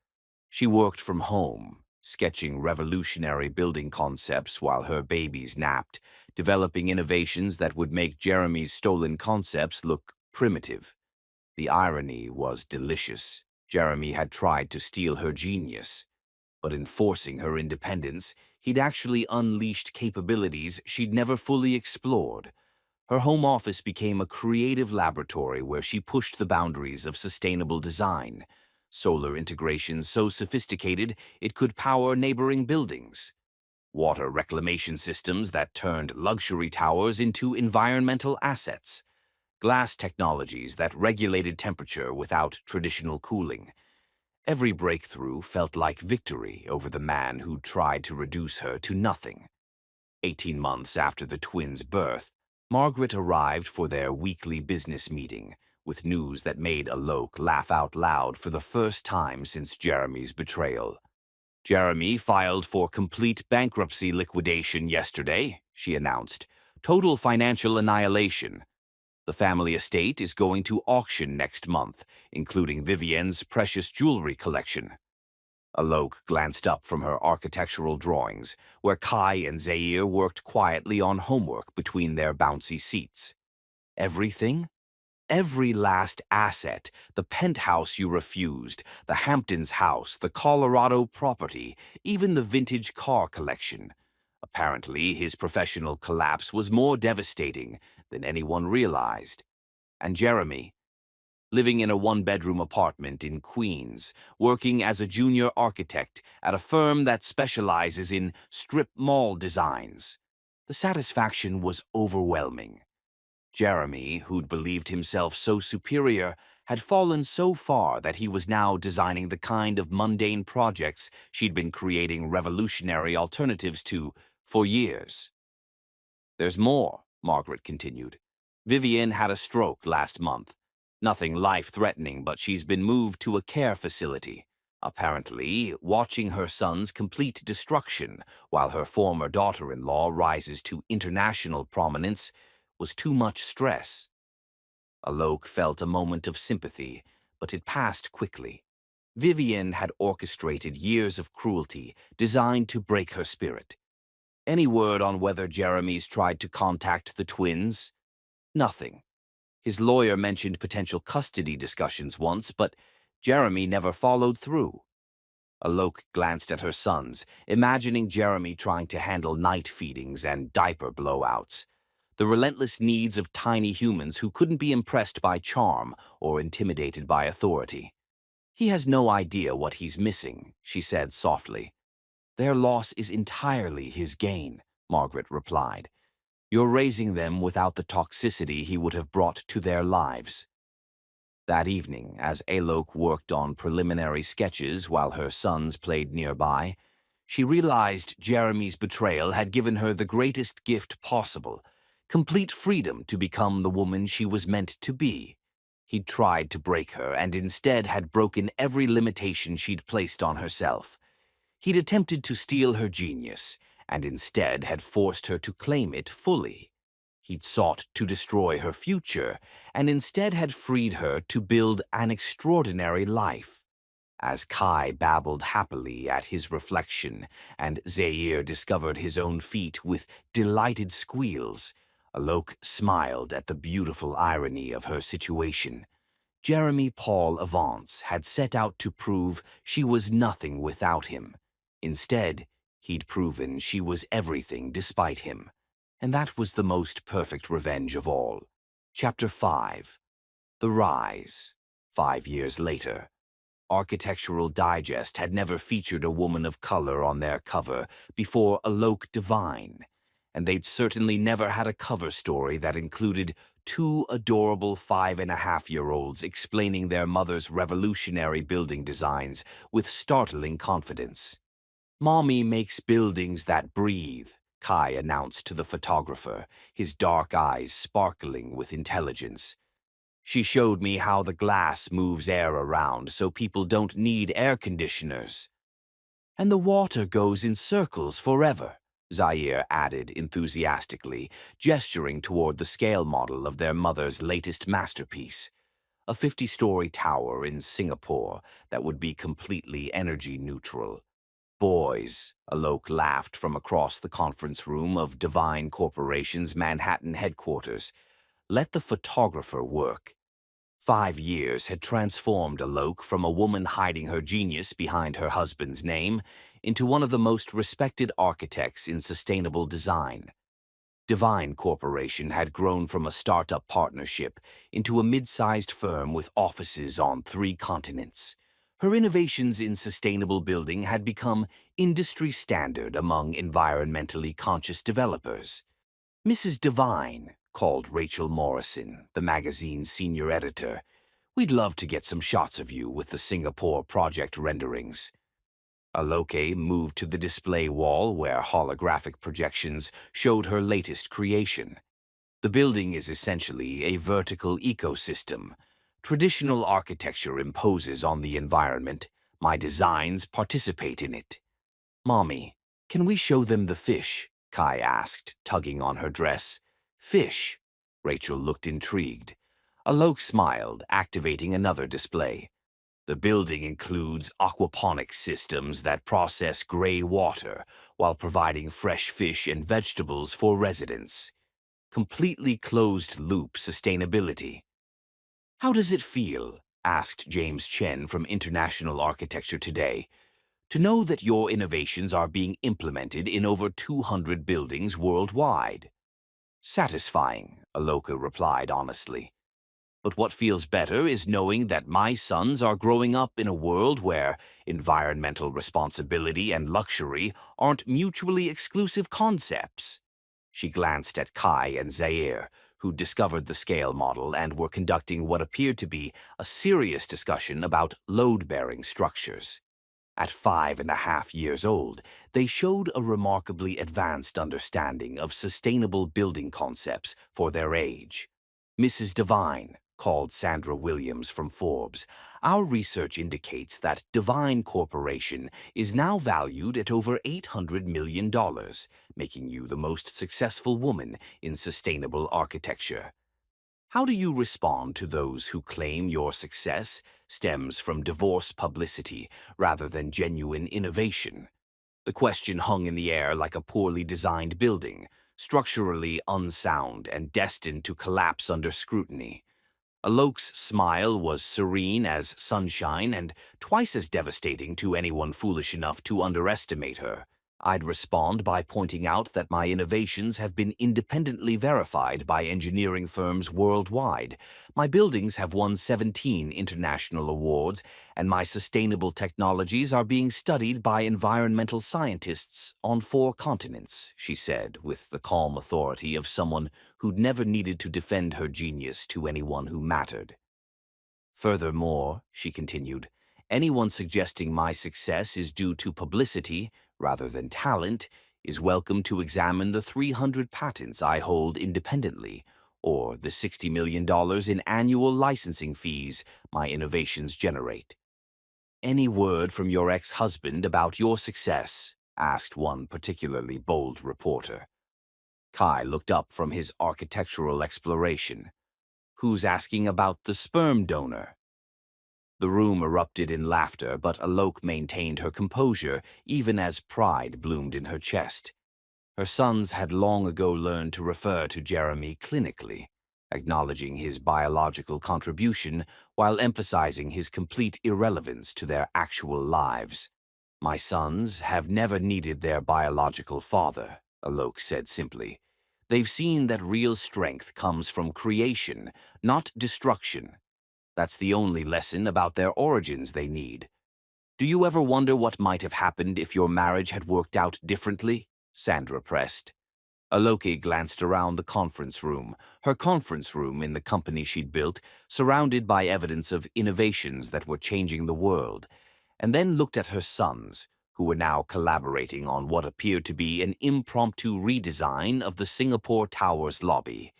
She worked from home, sketching revolutionary building concepts while her babies napped, developing innovations that would make Jeremy's stolen concepts look primitive. The irony was delicious. Jeremy had tried to steal her genius, but in forcing her independence, he'd actually unleashed capabilities she'd never fully explored. Her home office became a creative laboratory where she pushed the boundaries of sustainable design. Solar integration so sophisticated it could power neighboring buildings. Water reclamation systems that turned luxury towers into environmental assets. Glass technologies that regulated temperature without traditional cooling. Every breakthrough felt like victory over the man who tried to reduce her to nothing. 18 months after the twins' birth, Margaret arrived for their weekly business meeting with news that made Alok laugh out loud for the first time since Jeremy's betrayal. "Jeremy filed for complete bankruptcy liquidation yesterday," she announced. "Total financial annihilation. The family estate is going to auction next month, including Vivienne's precious jewelry collection." Alok glanced up from her architectural drawings, where Kai and Zaire worked quietly on homework between their bouncy seats. "Everything? Every last asset, the penthouse you refused, the Hamptons house, the Colorado property, even the vintage car collection." Apparently, his professional collapse was more devastating than anyone realized. And Jeremy, living in a one-bedroom apartment in Queens, working as a junior architect at a firm that specializes in strip mall designs. The satisfaction was overwhelming. Jeremy, who'd believed himself so superior, had fallen so far that he was now designing the kind of mundane projects she'd been creating revolutionary alternatives to for years. "There's more," Margaret continued. "Vivienne had a stroke last month. Nothing life-threatening, but she's been moved to a care facility. Apparently, watching her son's complete destruction while her former daughter-in-law rises to international prominence was too much stress." Alok felt a moment of sympathy, but it passed quickly. Vivienne had orchestrated years of cruelty designed to break her spirit. Any word on whether Jeremy's tried to contact the twins? Nothing. His lawyer mentioned potential custody discussions once, but Jeremy never followed through. Alok glanced at her sons, imagining Jeremy trying to handle night feedings and diaper blowouts. The relentless needs of tiny humans who couldn't be impressed by charm or intimidated by authority. "He has no idea what he's missing," she said softly. "Their loss is entirely his gain," Margaret replied. "You're raising them without the toxicity he would have brought to their lives." That evening, as Alok worked on preliminary sketches while her sons played nearby, she realized Jeremy's betrayal had given her the greatest gift possible, complete freedom to become the woman she was meant to be. He'd tried to break her and instead had broken every limitation she'd placed on herself. He'd attempted to steal her genius, and instead had forced her to claim it fully. He'd sought to destroy her future, and instead had freed her to build an extraordinary life. As Kai babbled happily at his reflection, and Zaire discovered his own feet with delighted squeals, Alok smiled at the beautiful irony of her situation. Jeremy Paul Avance had set out to prove she was nothing without him. Instead, he'd proven she was everything despite him. And that was the most perfect revenge of all. Chapter 5. The Rise. 5 years later. Architectural Digest had never featured a woman of color on their cover before Alok Devine, and they'd certainly never had a cover story that included two adorable 5.5-year-olds explaining their mother's revolutionary building designs with startling confidence. "Mommy makes buildings that breathe," Kai announced to the photographer, his dark eyes sparkling with intelligence. "She showed me how the glass moves air around so people don't need air conditioners." "And the water goes in circles forever," Zaire added enthusiastically, gesturing toward the scale model of their mother's latest masterpiece, a 50-story tower in Singapore that would be completely energy neutral. "Boys," Alok laughed from across the conference room of Divine Corporation's Manhattan headquarters, "let the photographer work." 5 years had transformed Alok from a woman hiding her genius behind her husband's name into one of the most respected architects in sustainable design. Divine Corporation had grown from a startup partnership into a mid-sized firm with offices on 3 continents. Her innovations in sustainable building had become industry standard among environmentally conscious developers. "Mrs. Devine," called Rachel Morrison, the magazine's senior editor, "we'd love to get some shots of you with the Singapore project renderings." Aloke moved to the display wall where holographic projections showed her latest creation. "The building is essentially a vertical ecosystem. Traditional architecture imposes on the environment. My designs participate in it." "Mommy, can we show them the fish?" Kai asked, tugging on her dress. "Fish?" Rachel looked intrigued. Alok smiled, activating another display. "The building includes aquaponics systems that process gray water while providing fresh fish and vegetables for residents. Completely closed-loop sustainability." "How does it feel?" asked James Chen from International Architecture Today, "to know that your innovations are being implemented in over 200 buildings worldwide?" "Satisfying," Aloka replied honestly. "But what feels better is knowing that my sons are growing up in a world where environmental responsibility and luxury aren't mutually exclusive concepts." She glanced at Kai and Zaire, who discovered the scale model and were conducting what appeared to be a serious discussion about load-bearing structures. At 5.5 years old, they showed a remarkably advanced understanding of sustainable building concepts for their age. "Mrs. Devine," called Sandra Williams from Forbes, "our research indicates that Divine Corporation is now valued at over $800 million, making you the most successful woman in sustainable architecture." How do you respond to those who claim your success stems from divorce publicity rather than genuine innovation? The question hung in the air like a poorly designed building, structurally unsound and destined to collapse under scrutiny. Alok's smile was serene as sunshine and twice as devastating to anyone foolish enough to underestimate her. I'd respond by pointing out that my innovations have been independently verified by engineering firms worldwide. My buildings have won 17 international awards, and my sustainable technologies are being studied by environmental scientists on 4 continents, she said, with the calm authority of someone who'd never needed to defend her genius to anyone who mattered. "Furthermore," she continued, "anyone suggesting my success is due to publicity rather than talent is welcome to examine the 300 patents I hold independently, or the $60 million in annual licensing fees my innovations generate." "Any word from your ex-husband about your success?" asked one particularly bold reporter. Kai looked up from his architectural exploration. "Who's asking about the sperm donor?" The room erupted in laughter, but Alok maintained her composure even as pride bloomed in her chest. Her sons had long ago learned to refer to Jeremy clinically, acknowledging his biological contribution while emphasizing his complete irrelevance to their actual lives. "My sons have never needed their biological father," Alok said simply. "They've seen that real strength comes from creation, not destruction. That's the only lesson about their origins they need. Do you ever wonder what might have happened if your marriage had worked out differently? Sandra pressed. Aloke glanced around the conference room, her conference room in the company she'd built, surrounded by evidence of innovations that were changing the world, and then looked at her sons, who were now collaborating on what appeared to be an impromptu redesign of the Singapore Tower's lobby.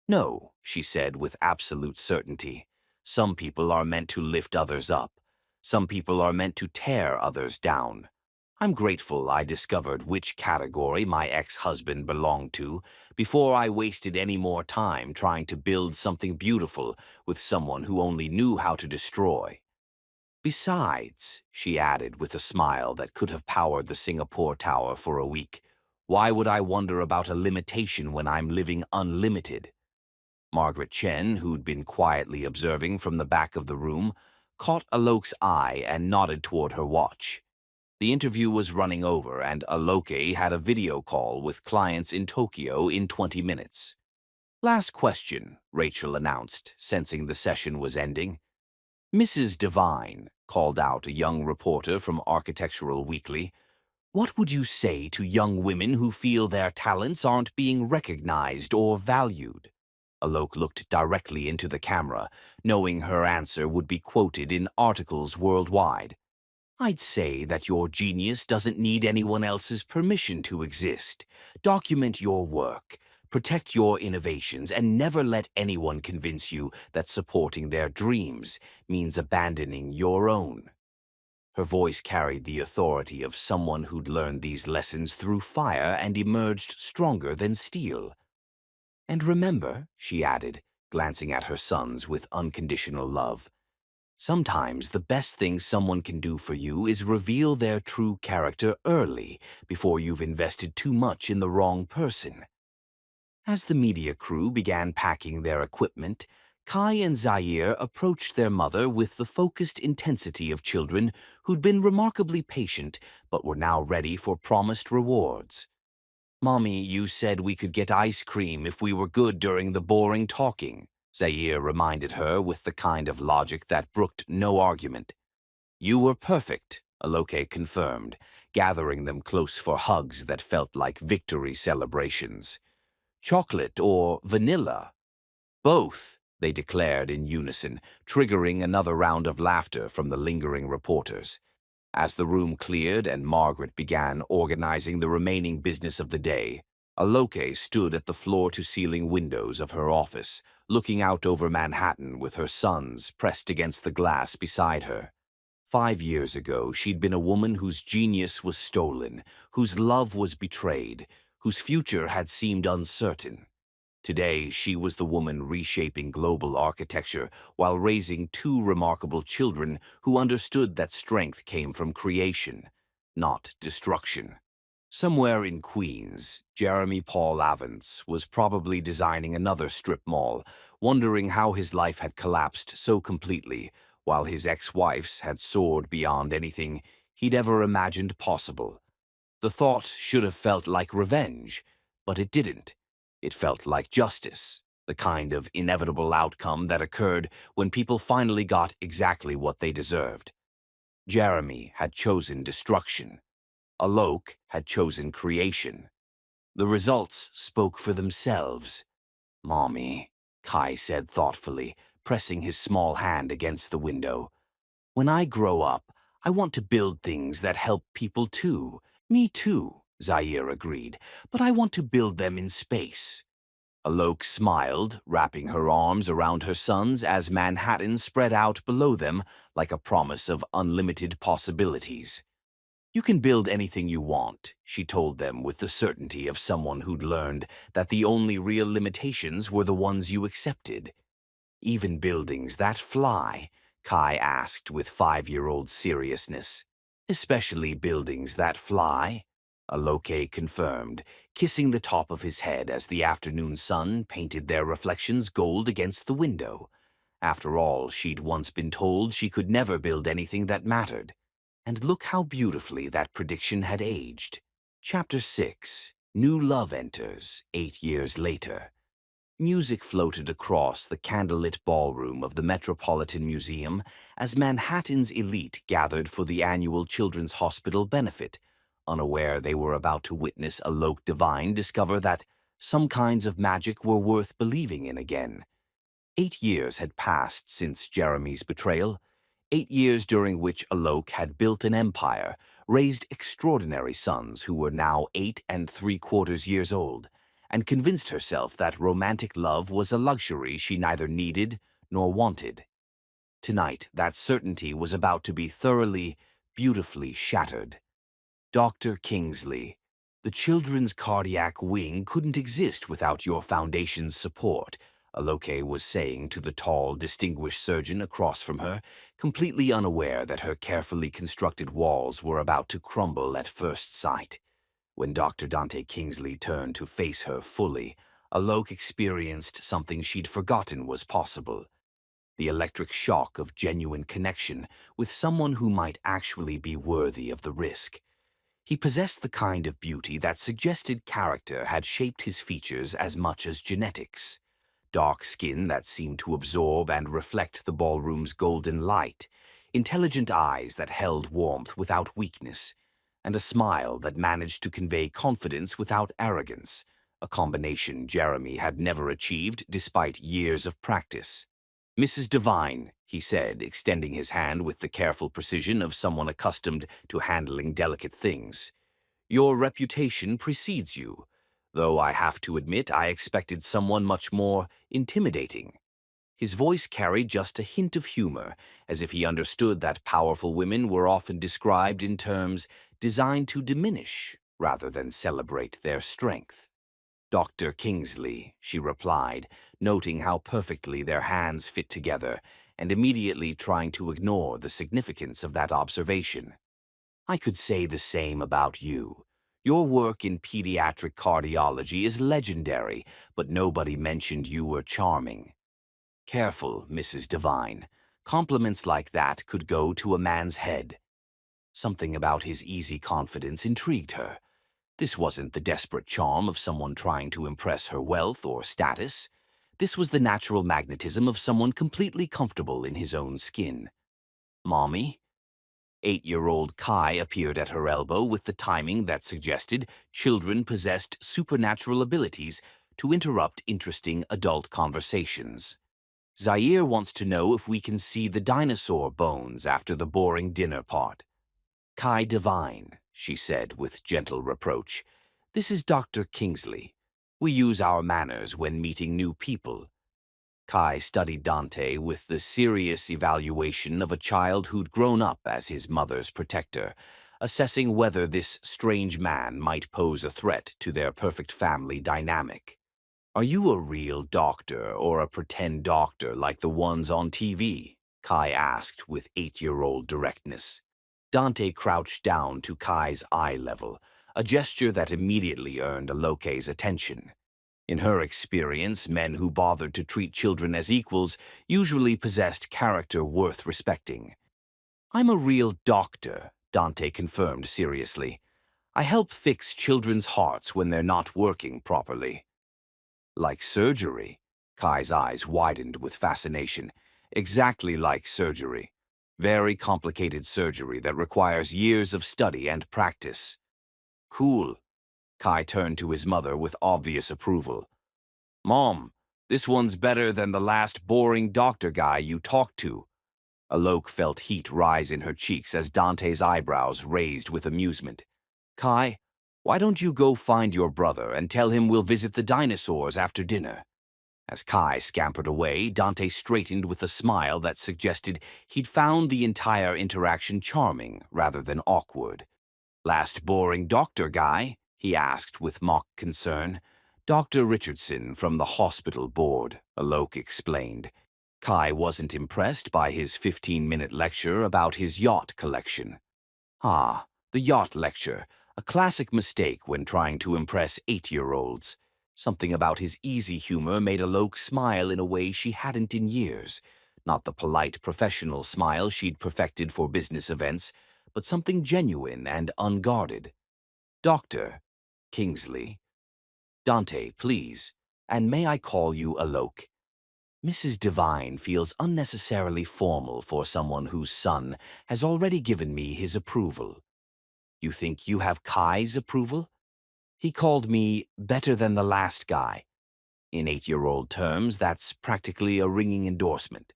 No, she said with absolute certainty. Some people are meant to lift others up. Some people are meant to tear others down. I'm grateful I discovered which category my ex-husband belonged to before I wasted any more time trying to build something beautiful with someone who only knew how to destroy. Besides, she added with a smile that could have powered the Singapore Tower for a week, why would I wonder about a limitation when I'm living unlimited? Margaret Chen, who'd been quietly observing from the back of the room, caught Alok's eye and nodded toward her watch. The interview was running over, and Aloke had a video call with clients in Tokyo in 20 minutes. Last question, Rachel announced, sensing the session was ending. Mrs. Devine, called out a young reporter from Architectural Weekly, what would you say to young women who feel their talents aren't being recognized or valued? Alok looked directly into the camera, knowing her answer would be quoted in articles worldwide. I'd say that your genius doesn't need anyone else's permission to exist. Document your work, protect your innovations, and never let anyone convince you that supporting their dreams means abandoning your own. Her voice carried the authority of someone who'd learned these lessons through fire and emerged stronger than steel. And remember, she added, glancing at her sons with unconditional love, sometimes the best thing someone can do for you is reveal their true character early, before you've invested too much in the wrong person. As the media crew began packing their equipment, Kai and Zaire approached their mother with the focused intensity of children who'd been remarkably patient but were now ready for promised rewards. Mommy, you said we could get ice cream if we were good during the boring talking, Zaire reminded her with the kind of logic that brooked no argument. You were perfect, Aloke confirmed, gathering them close for hugs that felt like victory celebrations. Chocolate or vanilla? Both, they declared in unison, triggering another round of laughter from the lingering reporters. As the room cleared and Margaret began organizing the remaining business of the day, Aloke stood at the floor-to-ceiling windows of her office, looking out over Manhattan with her sons pressed against the glass beside her. 5 years ago, she'd been a woman whose genius was stolen, whose love was betrayed, whose future had seemed uncertain. Today, she was the woman reshaping global architecture while raising 2 remarkable children who understood that strength came from creation, not destruction. Somewhere in Queens, Jeremy Paul Avance was probably designing another strip mall, wondering how his life had collapsed so completely, while his ex-wife's had soared beyond anything he'd ever imagined possible. The thought should have felt like revenge, but it didn't. It felt like justice, the kind of inevitable outcome that occurred when people finally got exactly what they deserved. Jeremy had chosen destruction. Alok had chosen creation. The results spoke for themselves. Mommy, Kai said thoughtfully, pressing his small hand against the window. When I grow up, I want to build things that help people too. Me too, Zaire agreed, but I want to build them in space. Alok smiled, wrapping her arms around her sons as Manhattan spread out below them like a promise of unlimited possibilities. You can build anything you want, she told them with the certainty of someone who'd learned that the only real limitations were the ones you accepted. Even buildings that fly, Kai asked with 5-year-old seriousness. Especially buildings that fly, Aloke confirmed, kissing the top of his head as the afternoon sun painted their reflections gold against the window. After all, she'd once been told she could never build anything that mattered. And look how beautifully that prediction had aged. Chapter 6. New Love Enters, 8 years later. Music floated across the candlelit ballroom of the Metropolitan Museum as Manhattan's elite gathered for the annual Children's Hospital benefit, unaware they were about to witness Alok Divine discover that some kinds of magic were worth believing in again. 8 years had passed since Jeremy's betrayal, 8 years during which Alok had built an empire, raised extraordinary sons who were now 8 3/4 years old, and convinced herself that romantic love was a luxury she neither needed nor wanted. Tonight, that certainty was about to be thoroughly, beautifully shattered. Dr. Kingsley, the children's cardiac wing couldn't exist without your foundation's support, Aloke was saying to the tall, distinguished surgeon across from her, completely unaware that her carefully constructed walls were about to crumble at first sight. When Dr. Dante Kingsley turned to face her fully, Alok experienced something she'd forgotten was possible. The electric shock of genuine connection with someone who might actually be worthy of the risk. He possessed the kind of beauty that suggested character had shaped his features as much as genetics. Dark skin that seemed to absorb and reflect the ballroom's golden light, intelligent eyes that held warmth without weakness, and a smile that managed to convey confidence without arrogance, a combination Jeremy had never achieved despite years of practice. "Mrs. Devine," he said, extending his hand with the careful precision of someone accustomed to handling delicate things. "Your reputation precedes you, though I have to admit I expected someone much more intimidating." His voice carried just a hint of humor, as if he understood that powerful women were often described in terms designed to diminish rather than celebrate their strength. "Dr. Kingsley," she replied, noting how perfectly their hands fit together, and immediately trying to ignore the significance of that observation. "I could say the same about you. Your work in pediatric cardiology is legendary, but nobody mentioned you were charming." "Careful, Mrs. Devine. Compliments like that could go to a man's head." Something about his easy confidence intrigued her. This wasn't the desperate charm of someone trying to impress her wealth or status. This was the natural magnetism of someone completely comfortable in his own skin. "Mommy?" 8-year-old Kai appeared at her elbow with the timing that suggested children possessed supernatural abilities to interrupt interesting adult conversations. "Zaire wants to know if we can see the dinosaur bones after the boring dinner part." "Kai Devine," she said with gentle reproach. "This is Dr. Kingsley. We use our manners when meeting new people." Kai studied Dante with the serious evaluation of a child who'd grown up as his mother's protector, assessing whether this strange man might pose a threat to their perfect family dynamic. "Are you a real doctor or a pretend doctor like the ones on TV?" Kai asked with 8-year-old directness. Dante crouched down to Kai's eye level, a gesture that immediately earned Aloke's attention. In her experience, men who bothered to treat children as equals usually possessed character worth respecting. "I'm a real doctor," Dante confirmed seriously. "I help fix children's hearts when they're not working properly." "Like surgery?" Kai's eyes widened with fascination. "Exactly like surgery. Very complicated surgery that requires years of study and practice." "Cool." Kai turned to his mother with obvious approval. "Mom, this one's better than the last boring doctor guy you talked to." Alok felt heat rise in her cheeks as Dante's eyebrows raised with amusement. "Kai, why don't you go find your brother and tell him we'll visit the dinosaurs after dinner?" As Kai scampered away, Dante straightened with a smile that suggested he'd found the entire interaction charming rather than awkward. "Last boring doctor guy?" he asked with mock concern. "Dr. Richardson from the hospital board," Alok explained. Kai wasn't impressed by his 15-minute lecture about his yacht collection. Ah, the yacht lecture, a classic mistake when trying to impress 8-year-olds. Something about his easy humor made Alok smile in a way she hadn't in years. Not the polite professional smile she'd perfected for business events, but something genuine and unguarded. "Dr. Kingsley." "Dante, please." And may I call you Alok? Mrs. Devine feels unnecessarily formal for someone whose son has already given me his approval. You think you have Kai's approval? He called me better than the last guy. In 8-year-old terms, that's practically a ringing endorsement.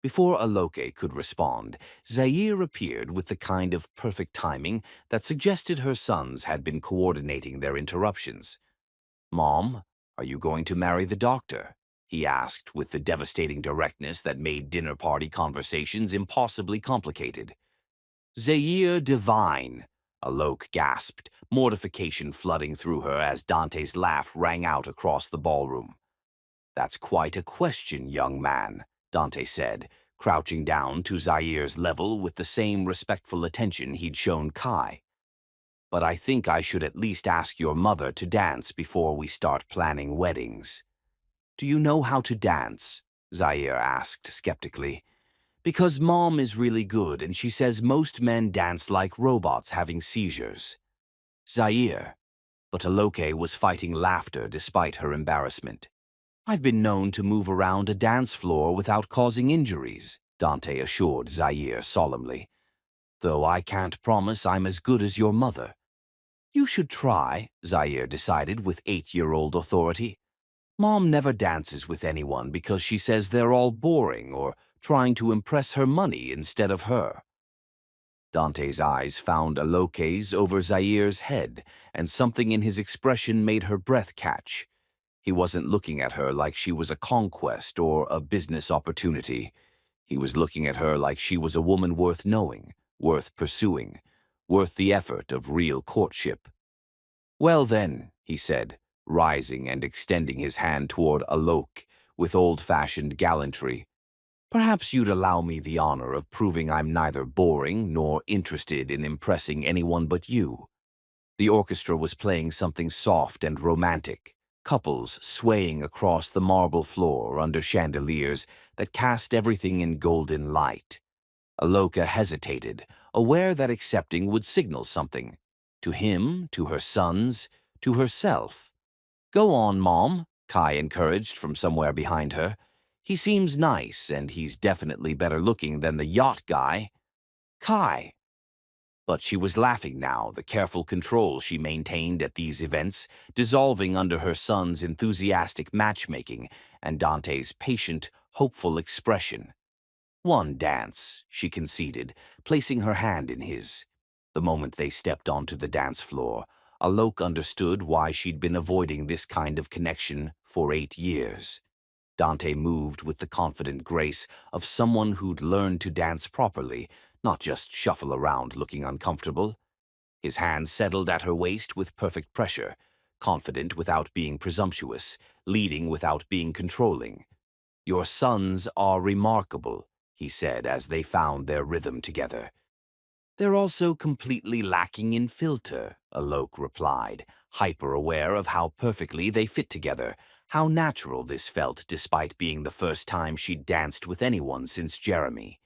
Before Aloke could respond, Zaire appeared with the kind of perfect timing that suggested her sons had been coordinating their interruptions. "Mom, are you going to marry the doctor?" he asked with the devastating directness that made dinner party conversations impossibly complicated. "Zaire Divine," Alok gasped, mortification flooding through her as Dante's laugh rang out across the ballroom. "That's quite a question, young man," Dante said, crouching down to Zaire's level with the same respectful attention he'd shown Kai. "But I think I should at least ask your mother to dance before we start planning weddings." "Do you know how to dance?" Zaire asked skeptically. "Because Mom is really good and she says most men dance like robots having seizures." "Zaire." But Aloke was fighting laughter despite her embarrassment. "I've been known to move around a dance floor without causing injuries," Dante assured Zaire solemnly. "Though I can't promise I'm as good as your mother." "You should try," Zaire decided with 8-year-old authority. "Mom never dances with anyone because she says they're all boring or trying to impress her money instead of her." Dante's eyes found Aloke's over Zaire's head, and something in his expression made her breath catch. He wasn't looking at her like she was a conquest or a business opportunity. He was looking at her like she was a woman worth knowing, worth pursuing, worth the effort of real courtship. "Well then," he said, rising and extending his hand toward Alok with old-fashioned gallantry, "perhaps you'd allow me the honor of proving I'm neither boring nor interested in impressing anyone but you." The orchestra was playing something soft and romantic, couples swaying across the marble floor under chandeliers that cast everything in golden light. Aloka hesitated, aware that accepting would signal something. To him, to her sons, to herself. "Go on, Mom," Kai encouraged from somewhere behind her. "He seems nice, and he's definitely better looking than the yacht guy." "Kai." But she was laughing now, the careful control she maintained at these events dissolving under her son's enthusiastic matchmaking and Dante's patient, hopeful expression. "One dance," she conceded, placing her hand in his. The moment they stepped onto the dance floor, Alok understood why she'd been avoiding this kind of connection for 8 years. Dante moved with the confident grace of someone who'd learned to dance properly, not just shuffle around looking uncomfortable. His hand settled at her waist with perfect pressure, confident without being presumptuous, leading without being controlling. "Your sons are remarkable," he said as they found their rhythm together. "They're also completely lacking in filter," Alok replied, hyper-aware of how perfectly they fit together, how natural this felt despite being the first time she'd danced with anyone since Jeremy.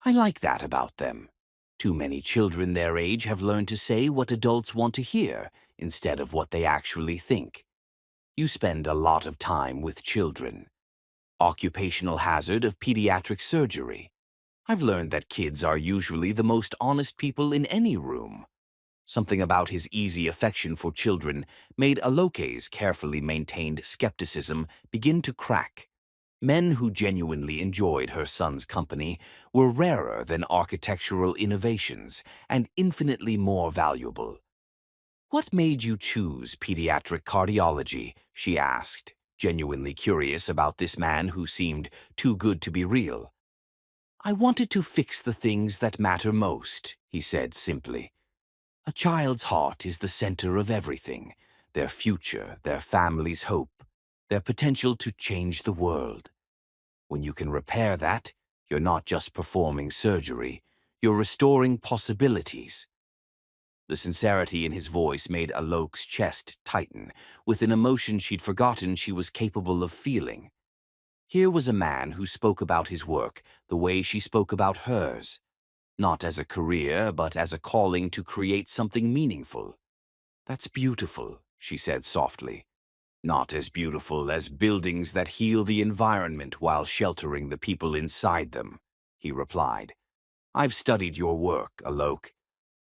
"I like that about them. Too many children their age have learned to say what adults want to hear instead of what they actually think. You spend a lot of time with children." Occupational hazard of pediatric surgery. "I've learned that kids are usually the most honest people in any room." Something about his easy affection for children made Aloke's carefully maintained skepticism begin to crack. Men who genuinely enjoyed her son's company were rarer than architectural innovations and infinitely more valuable. "What made you choose pediatric cardiology?" she asked, genuinely curious about this man who seemed too good to be real. "I wanted to fix the things that matter most," he said simply. "A child's heart is the center of everything, their future, their family's hope, their potential to change the world. When you can repair that, you're not just performing surgery, you're restoring possibilities." The sincerity in his voice made Alok's chest tighten, with an emotion she'd forgotten she was capable of feeling. Here was a man who spoke about his work the way she spoke about hers, not as a career, but as a calling to create something meaningful. "That's beautiful," she said softly. Not as beautiful as buildings that heal the environment while sheltering the people inside them, he replied. I've studied your work, Alok.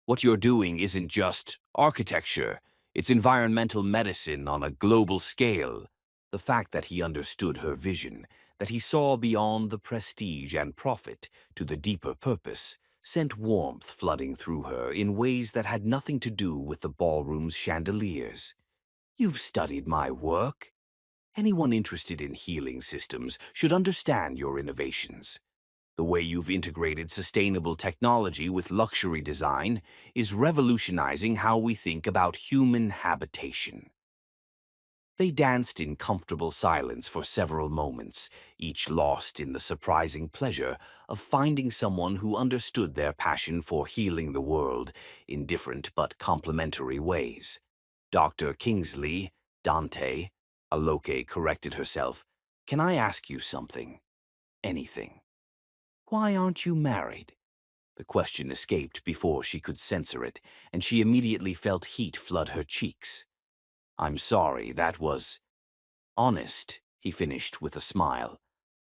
What you're doing isn't just architecture, it's environmental medicine on a global scale. The fact that he understood her vision, that he saw beyond the prestige and profit to the deeper purpose, sent warmth flooding through her in ways that had nothing to do with the ballroom's chandeliers. You've studied my work. Anyone interested in healing systems should understand your innovations. The way you've integrated sustainable technology with luxury design is revolutionizing how we think about human habitation. They danced in comfortable silence for several moments, each lost in the surprising pleasure of finding someone who understood their passion for healing the world in different but complementary ways. Dr. Kingsley, Dante, Aloke corrected herself. Can I ask you something? Anything. Why aren't you married? The question escaped before she could censor it, and she immediately felt heat flood her cheeks. I'm sorry, that was honest, he finished with a smile.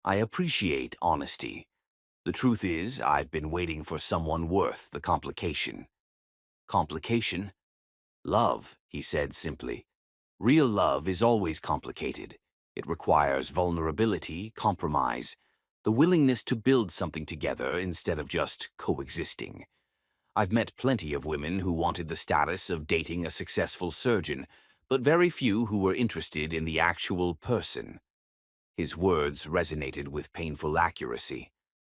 I appreciate honesty. The truth is, I've been waiting for someone worth the complication. Complication? Love, he said simply. Real love is always complicated. It requires vulnerability, compromise, the willingness to build something together instead of just coexisting. I've met plenty of women who wanted the status of dating a successful surgeon, but very few who were interested in the actual person. His words resonated with painful accuracy.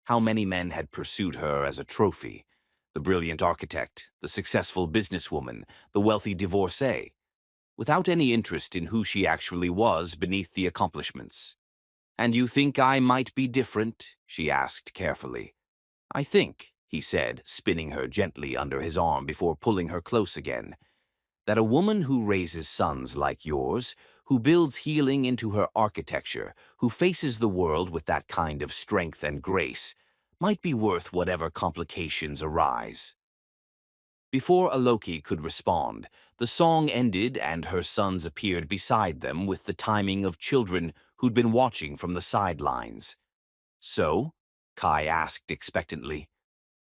How many men had pursued her as a trophy? The brilliant architect, the successful businesswoman, the wealthy divorcee, without any interest in who she actually was beneath the accomplishments. And you think I might be different? She asked carefully. I think, he said, spinning her gently under his arm before pulling her close again, that a woman who raises sons like yours, who builds healing into her architecture, who faces the world with that kind of strength and grace, might be worth whatever complications arise. Before Aloki could respond, the song ended and her sons appeared beside them with the timing of children who'd been watching from the sidelines. So? Kai asked expectantly.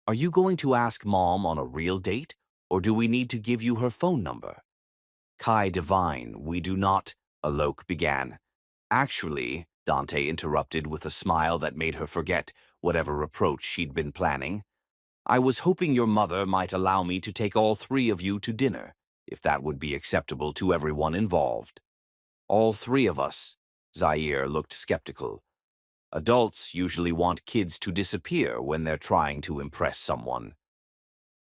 Are you going to ask Mom on a real date, or do we need to give you her phone number? Kai divine, we do not, Alok began. Actually, Dante interrupted with a smile that made her forget whatever reproach she'd been planning. I was hoping your mother might allow me to take all three of you to dinner, if that would be acceptable to everyone involved. All three of us, Zaire looked skeptical. Adults usually want kids to disappear when they're trying to impress someone.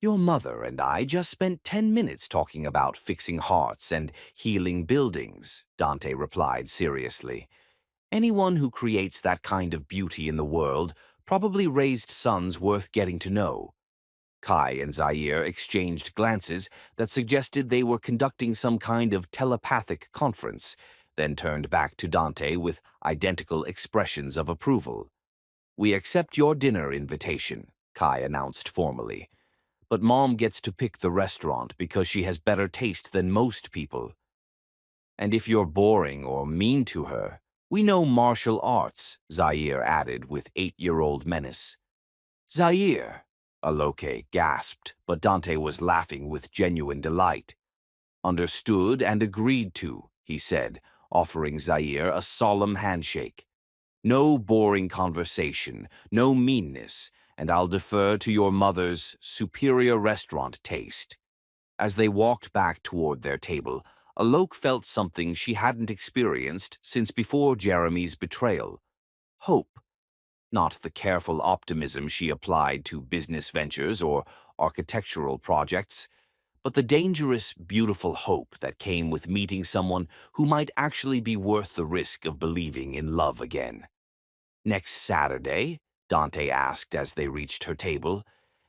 Your mother and I just spent 10 minutes talking about fixing hearts and healing buildings, Dante replied seriously. Anyone who creates that kind of beauty in the world probably raised sons worth getting to know. Kai and Zaire exchanged glances that suggested they were conducting some kind of telepathic conference, then turned back to Dante with identical expressions of approval. We accept your dinner invitation, Kai announced formally. But Mom gets to pick the restaurant because she has better taste than most people. And if you're boring or mean to her, we know martial arts, Zaire added with 8-year-old menace. Zaire, Aloke gasped, but Dante was laughing with genuine delight. Understood and agreed to, he said, offering Zaire a solemn handshake. No boring conversation, no meanness, and I'll defer to your mother's superior restaurant taste. As they walked back toward their table, Alok felt something she hadn't experienced since before Jeremy's betrayal. Hope. Not the careful optimism she applied to business ventures or architectural projects, but the dangerous, beautiful hope that came with meeting someone who might actually be worth the risk of believing in love again. Next Saturday? Dante asked as they reached her table.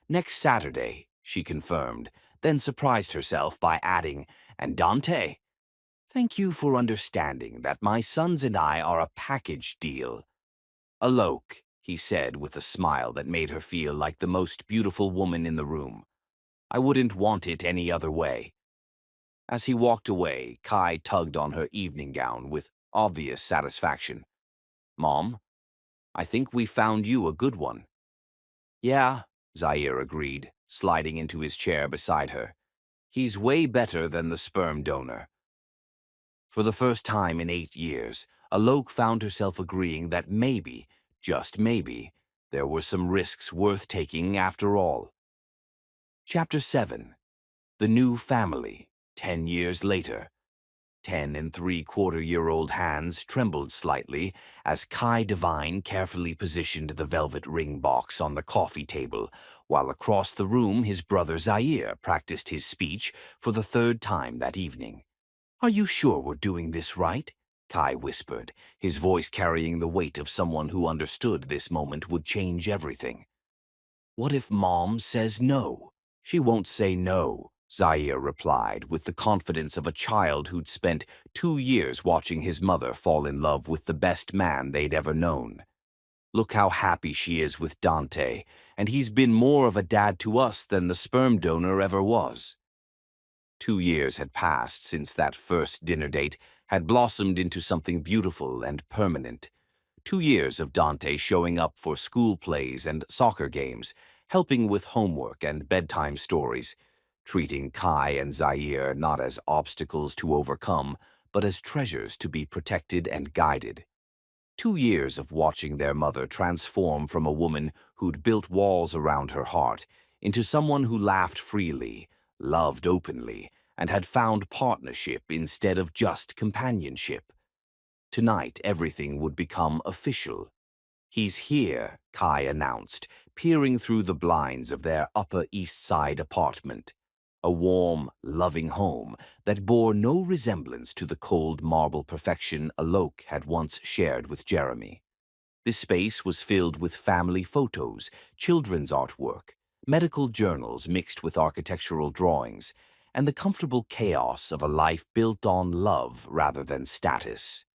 Next Saturday, she confirmed, then surprised herself by adding, and Dante, thank you for understanding that my sons and I are a package deal. Alok, he said with a smile that made her feel like the most beautiful woman in the room. I wouldn't want it any other way. As he walked away, Kai tugged on her evening gown with obvious satisfaction. Mom, I think we found you a good one. Yeah, Zaire agreed, sliding into his chair beside her. He's way better than the sperm donor. For the first time in 8 years, Alok found herself agreeing that maybe, just maybe, there were some risks worth taking after all. Chapter 7. The New Family, 10 years later. 10 and 3/4-year-old hands trembled slightly as Kai Devine carefully positioned the velvet ring box on the coffee table, while across the room his brother Zaire practiced his speech for the third time that evening. Are you sure we're doing this right? Kai whispered, his voice carrying the weight of someone who understood this moment would change everything. What if Mom says no? She won't say no, Zaire replied, with the confidence of a child who'd spent 2 years watching his mother fall in love with the best man they'd ever known. Look how happy she is with Dante, and he's been more of a dad to us than the sperm donor ever was. 2 years had passed since that first dinner date had blossomed into something beautiful and permanent. 2 years of Dante showing up for school plays and soccer games, helping with homework and bedtime stories, treating Kai and Zaire not as obstacles to overcome, but as treasures to be protected and guided. 2 years of watching their mother transform from a woman who'd built walls around her heart into someone who laughed freely, loved openly, and had found partnership instead of just companionship. Tonight, everything would become official. He's here, Kai announced, peering through the blinds of their Upper East Side apartment. A warm, loving home that bore no resemblance to the cold marble perfection Alok had once shared with Jeremy. This space was filled with family photos, children's artwork, medical journals mixed with architectural drawings, and the comfortable chaos of a life built on love rather than status.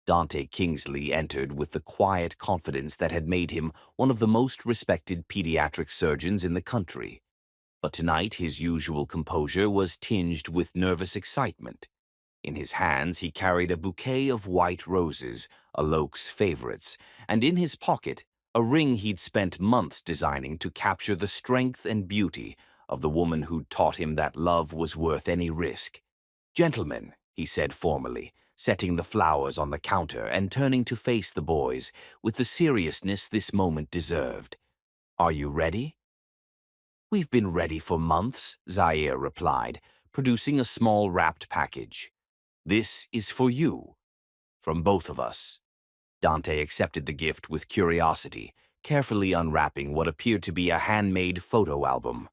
Dante Kingsley entered with the quiet confidence that had made him one of the most respected pediatric surgeons in the country. But tonight his usual composure was tinged with nervous excitement. In his hands he carried a bouquet of white roses, Alok's favorites, and in his pocket a ring he'd spent months designing to capture the strength and beauty of the woman who'd taught him that love was worth any risk. Gentlemen, he said formally, setting the flowers on the counter and turning to face the boys with the seriousness this moment deserved. Are you ready? We've been ready for months, Zaire replied, producing a small wrapped package. This is for you, from both of us. Dante accepted the gift with curiosity, carefully unwrapping what appeared to be a handmade photo album.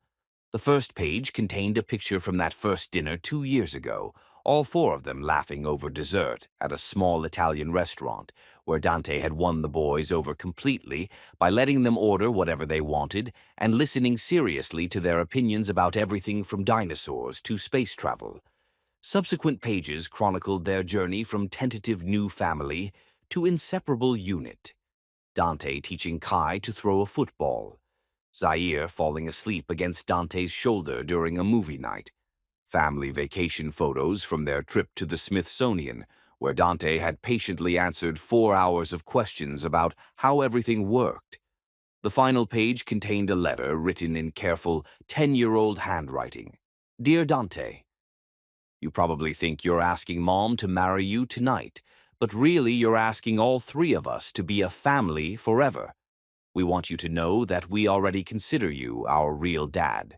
The first page contained a picture from that first dinner 2 years ago, all four of them laughing over dessert at a small Italian restaurant, where Dante had won the boys over completely by letting them order whatever they wanted and listening seriously to their opinions about everything from dinosaurs to space travel. Subsequent pages chronicled their journey from tentative new family to inseparable unit. Dante teaching Kai to throw a football. Zaire falling asleep against Dante's shoulder during a movie night. Family vacation photos from their trip to the Smithsonian, where Dante had patiently answered 4 hours of questions about how everything worked. The final page contained a letter written in careful 10-year-old handwriting. Dear Dante, you probably think you're asking Mom to marry you tonight, but really you're asking all three of us to be a family forever. We want you to know that we already consider you our real dad.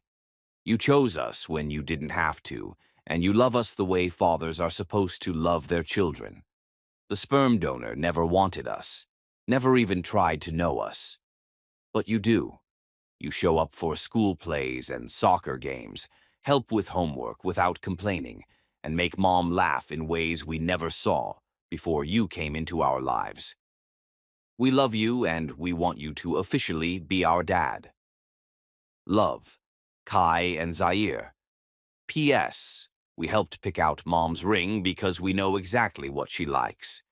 You chose us when you didn't have to, and you love us the way fathers are supposed to love their children. The sperm donor never wanted us, never even tried to know us. But you do. You show up for school plays and soccer games, help with homework without complaining, and make Mom laugh in ways we never saw before you came into our lives. We love you and we want you to officially be our dad. Love, Kai and Zaire. P.S. We helped pick out Mom's ring because we know exactly what she likes.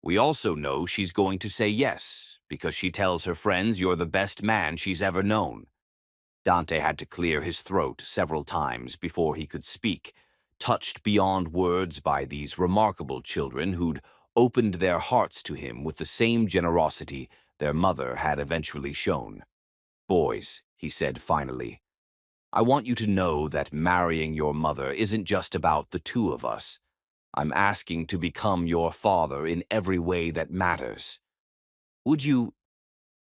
We also know she's going to say yes because she tells her friends you're the best man she's ever known. Dante had to clear his throat several times before he could speak, touched beyond words by these remarkable children who'd opened their hearts to him with the same generosity their mother had eventually shown. "Boys," he said finally, "I want you to know that marrying your mother isn't just about the two of us. I'm asking to become your father in every way that matters. Would you,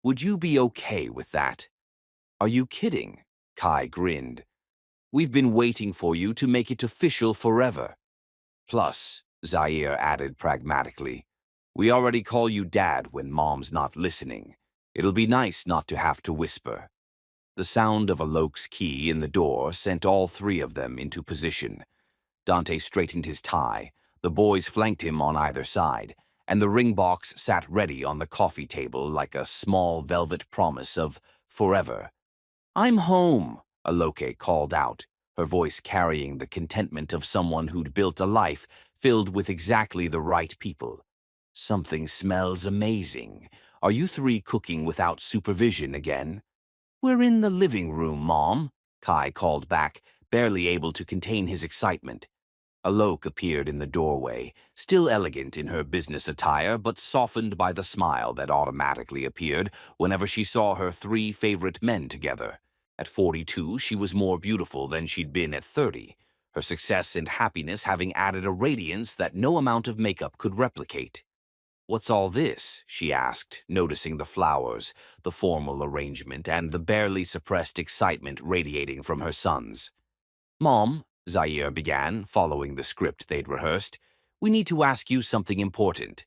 would you be okay with that?" "Are you kidding?" Kai grinned. "We've been waiting for you to make it official forever." "Plus," Zaire added pragmatically, "we already call you Dad when Mom's not listening. It'll be nice not to have to whisper." The sound of Alok's key in the door sent all three of them into position. Dante straightened his tie, the boys flanked him on either side, and the ring box sat ready on the coffee table like a small velvet promise of forever. "I'm home," Aloke called out, her voice carrying the contentment of someone who'd built a life filled with exactly the right people. "Something smells amazing. Are you three cooking without supervision again?" "We're in the living room, Mom," Kai called back, barely able to contain his excitement. Alok appeared in the doorway, still elegant in her business attire but softened by the smile that automatically appeared whenever she saw her three favorite men together. At 42, she was more beautiful than she'd been at 30, her success and happiness having added a radiance that no amount of makeup could replicate. "What's all this?" she asked, noticing the flowers, the formal arrangement, and the barely suppressed excitement radiating from her sons. "Mom," Zaire began, following the script they'd rehearsed, "we need to ask you something important."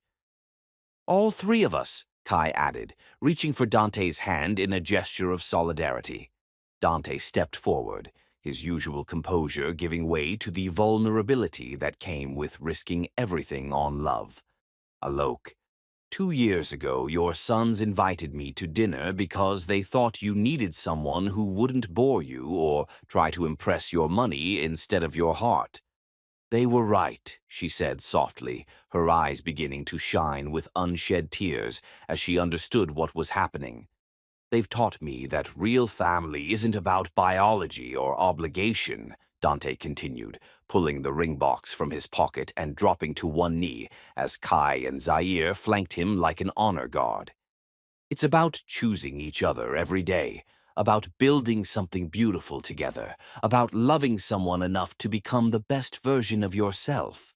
"All three of us," Kai added, reaching for Dante's hand in a gesture of solidarity. Dante stepped forward, his usual composure giving way to the vulnerability that came with risking everything on love. "Alok, 2 years ago, your sons invited me to dinner because they thought you needed someone who wouldn't bore you or try to impress your money instead of your heart." "They were right," she said softly, her eyes beginning to shine with unshed tears as she understood what was happening. "They've taught me that real family isn't about biology or obligation," Dante continued, pulling the ring box from his pocket and dropping to one knee as Kai and Zaire flanked him like an honor guard. "It's about choosing each other every day, about building something beautiful together, about loving someone enough to become the best version of yourself."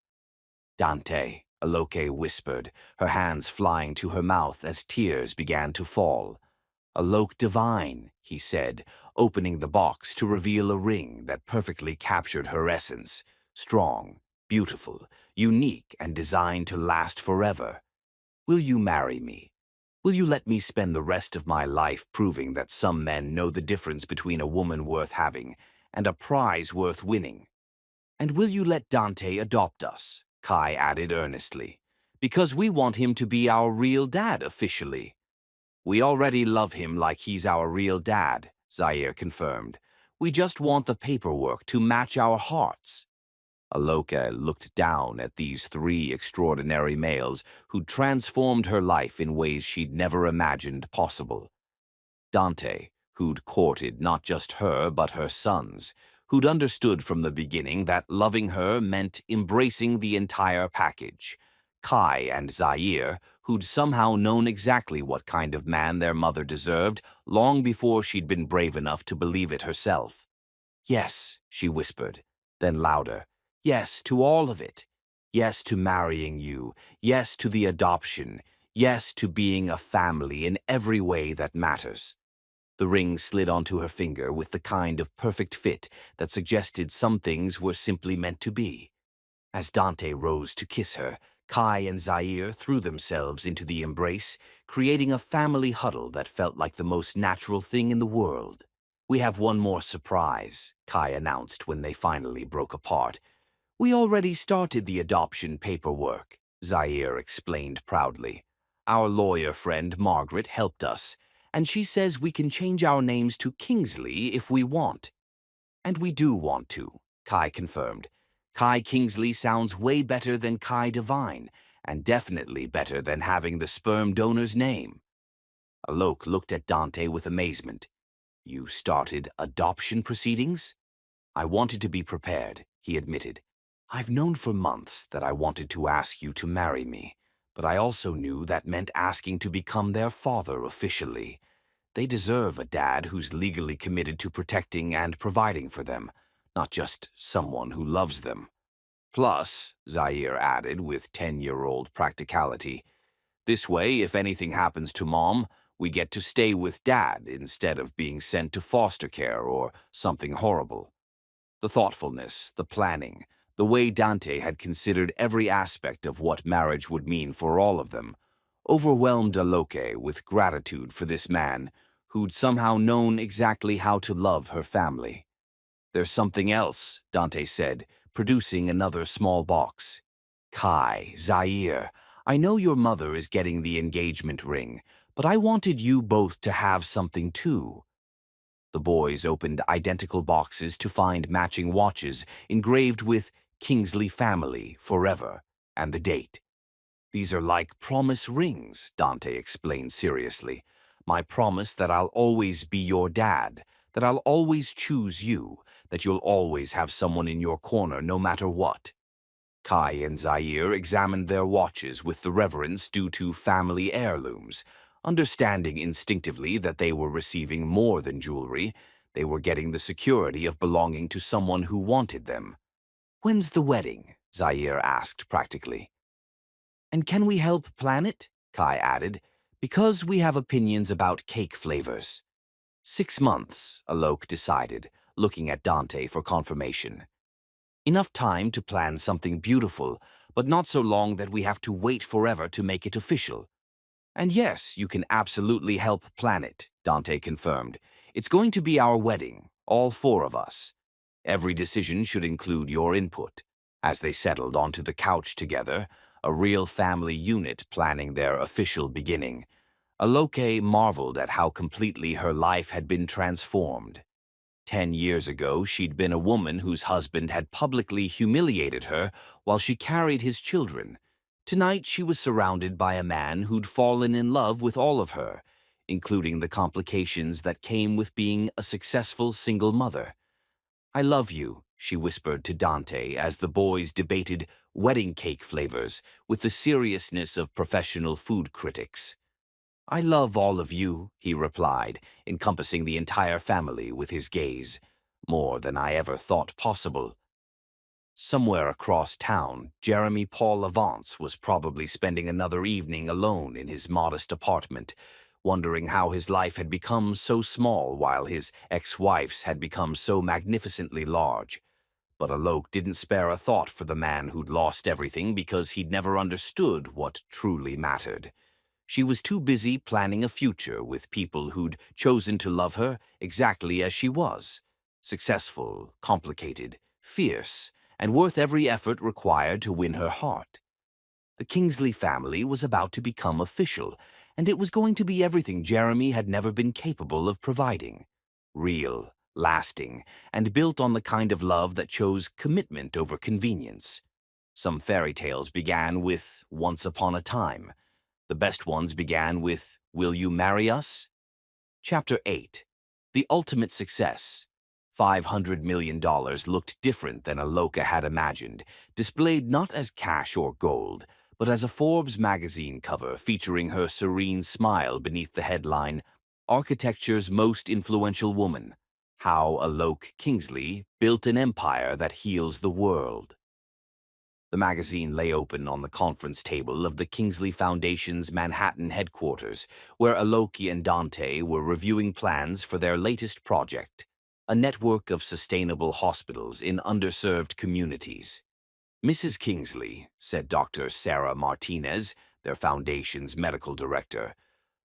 "Dante," Aloke whispered, her hands flying to her mouth as tears began to fall. "Alok divine," he said, opening the box to reveal a ring that perfectly captured her essence. Strong, beautiful, unique, and designed to last forever. "Will you marry me? Will you let me spend the rest of my life proving that some men know the difference between a woman worth having and a prize worth winning? And will you let Dante adopt us?" Kai added earnestly. "Because we want him to be our real dad officially." "We already love him like he's our real dad," Zaire confirmed. "We just want the paperwork to match our hearts." Aloka looked down at these three extraordinary males who'd transformed her life in ways she'd never imagined possible. Dante, who'd courted not just her but her sons, who'd understood from the beginning that loving her meant embracing the entire package. Kai and Zaire, who'd somehow known exactly what kind of man their mother deserved long before she'd been brave enough to believe it herself. "Yes," she whispered, then louder. "Yes to all of it. Yes to marrying you. Yes to the adoption. Yes to being a family in every way that matters." The ring slid onto her finger with the kind of perfect fit that suggested some things were simply meant to be. As Dante rose to kiss her, Kai and Zaire threw themselves into the embrace, creating a family huddle that felt like the most natural thing in the world. "We have one more surprise," Kai announced when they finally broke apart. "We already started the adoption paperwork," Zaire explained proudly. "Our lawyer friend Margaret helped us, and she says we can change our names to Kingsley if we want." "And we do want to," Kai confirmed. "Kai Kingsley sounds way better than Kai Divine, and definitely better than having the sperm donor's name." Alok looked at Dante with amazement. "You started adoption proceedings?" "I wanted to be prepared," he admitted. I've known for months that I wanted to ask you to marry me, but I also knew that meant asking to become their father officially. They deserve a dad who's legally committed to protecting and providing for them, not just someone who loves them. Plus, Zaire added with 10-year-old practicality, this way, if anything happens to Mom, we get to stay with Dad instead of being sent to foster care or something horrible. The thoughtfulness, the planning, the way Dante had considered every aspect of what marriage would mean for all of them, overwhelmed Aloke with gratitude for this man who'd somehow known exactly how to love her family. There's something else, Dante said, producing another small box. Kai, Zaire, I know your mother is getting the engagement ring, but I wanted you both to have something too. The boys opened identical boxes to find matching watches engraved with Kingsley Family Forever and the date. These are like promise rings, Dante explained seriously. My promise that I'll always be your dad, that I'll always choose you, that you'll always have someone in your corner no matter what. Kai and Zaire examined their watches with the reverence due to family heirlooms, understanding instinctively that they were receiving more than jewelry. They were getting the security of belonging to someone who wanted them. When's the wedding? Zaire asked practically. And can we help plan it? Kai added, because we have opinions about cake flavors. 6 months, Alok decided, looking at Dante for confirmation. Enough time to plan something beautiful, but not so long that we have to wait forever to make it official. And yes, you can absolutely help plan it, Dante confirmed. It's going to be our wedding, all 4 of us. Every decision should include your input. As they settled onto the couch together, a real family unit planning their official beginning, Aloke marveled at how completely her life had been transformed. 10 years ago, she'd been a woman whose husband had publicly humiliated her while she carried his children. Tonight, she was surrounded by a man who'd fallen in love with all of her, including the complications that came with being a successful single mother. I love you, she whispered to Dante as the boys debated wedding cake flavors with the seriousness of professional food critics. I love all of you, he replied, encompassing the entire family with his gaze, more than I ever thought possible. Somewhere across town, Jeremy Paul Avance was probably spending another evening alone in his modest apartment, wondering how his life had become so small while his ex-wife's had become so magnificently large. But Alok didn't spare a thought for the man who'd lost everything because he'd never understood what truly mattered. She was too busy planning a future with people who'd chosen to love her exactly as she was, successful, complicated, fierce, and worth every effort required to win her heart. The Kingsley family was about to become official, and it was going to be everything Jeremy had never been capable of providing. Real, lasting, and built on the kind of love that chose commitment over convenience. Some fairy tales began with Once Upon a Time. The best ones began with Will You Marry Us? Chapter 8. The Ultimate Success. $500 million looked different than Aloka had imagined, displayed not as cash or gold, but as a Forbes magazine cover featuring her serene smile beneath the headline, Architecture's Most Influential Woman, How Alok Kingsley Built an Empire That Heals the World. The magazine lay open on the conference table of the Kingsley Foundation's Manhattan headquarters, where Aloki and Dante were reviewing plans for their latest project, a network of sustainable hospitals in underserved communities. Mrs. Kingsley, said Dr. Sarah Martinez, their foundation's medical director,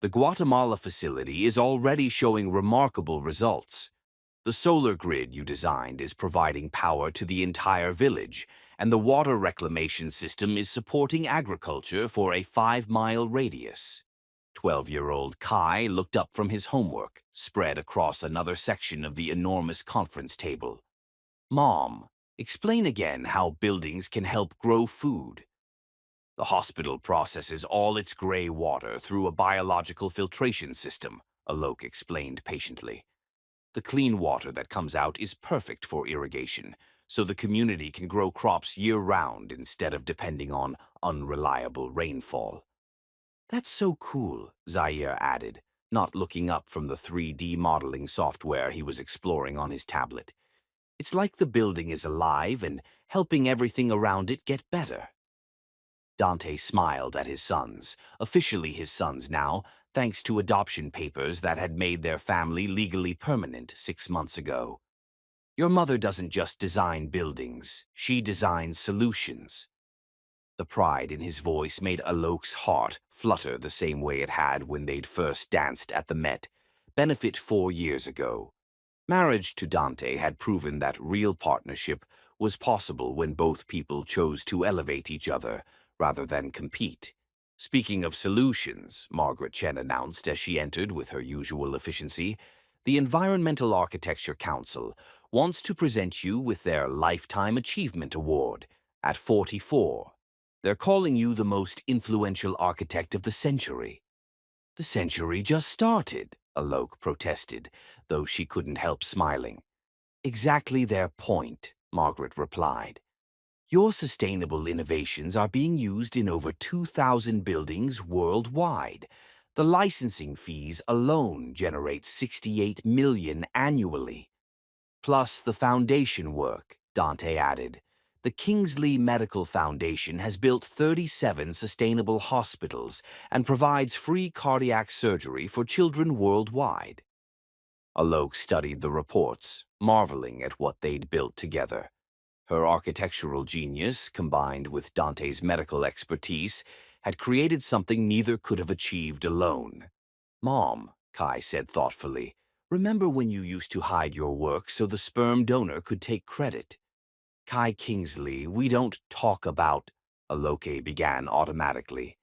the Guatemala facility is already showing remarkable results. The solar grid you designed is providing power to the entire village, and the water reclamation system is supporting agriculture for a 5-mile radius. 12-year-old Kai looked up from his homework, spread across another section of the enormous conference table. Mom, explain again how buildings can help grow food. The hospital processes all its gray water through a biological filtration system, Alok explained patiently. The clean water that comes out is perfect for irrigation, so the community can grow crops year-round instead of depending on unreliable rainfall. That's so cool, Zaire added, not looking up from the 3D modeling software he was exploring on his tablet. It's like the building is alive and helping everything around it get better. Dante smiled at his sons, officially his sons now, thanks to adoption papers that had made their family legally permanent 6 months ago. Your mother doesn't just design buildings, she designs solutions. The pride in his voice made Alok's heart flutter the same way it had when they'd first danced at the Met, benefit 4 years ago. Marriage to Dante had proven that real partnership was possible when both people chose to elevate each other rather than compete. Speaking of solutions, Margaret Chen announced as she entered with her usual efficiency, the Environmental Architecture Council wants to present you with their Lifetime Achievement Award at 44. They're calling you the most influential architect of the century. The century just started, Alok protested, though she couldn't help smiling. Exactly their point, Margaret replied. Your sustainable innovations are being used in over 2,000 buildings worldwide. The licensing fees alone generate 68 million annually. Plus the foundation work, Dante added. The Kingsley Medical Foundation has built 37 sustainable hospitals and provides free cardiac surgery for children worldwide. Alok studied the reports, marveling at what they'd built together. Her architectural genius, combined with Dante's medical expertise, had created something neither could have achieved alone. Mom, Kai said thoughtfully, remember when you used to hide your work so the sperm donor could take credit? Kai Kingsley, we don't talk about, Aloke began automatically.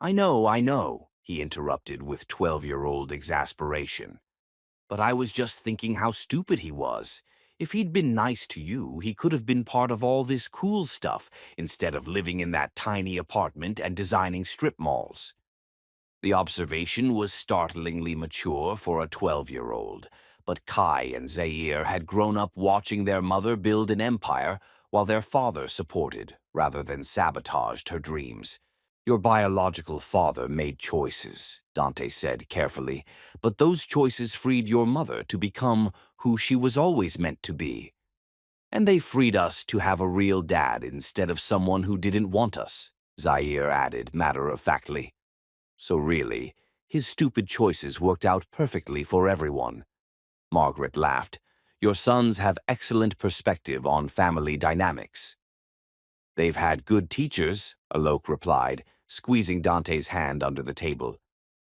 I know, he interrupted with 12-year-old exasperation. But I was just thinking how stupid he was. If he'd been nice to you, he could have been part of all this cool stuff instead of living in that tiny apartment and designing strip malls. The observation was startlingly mature for a 12-year-old, but Kai and Zaire had grown up watching their mother build an empire while their father supported, rather than sabotaged, her dreams. Your biological father made choices, Dante said carefully, but those choices freed your mother to become who she was always meant to be. And they freed us to have a real dad instead of someone who didn't want us, Zaire added matter-of-factly. So really, his stupid choices worked out perfectly for everyone. Margaret laughed. Your sons have excellent perspective on family dynamics. They've had good teachers, Alok replied, squeezing Dante's hand under the table.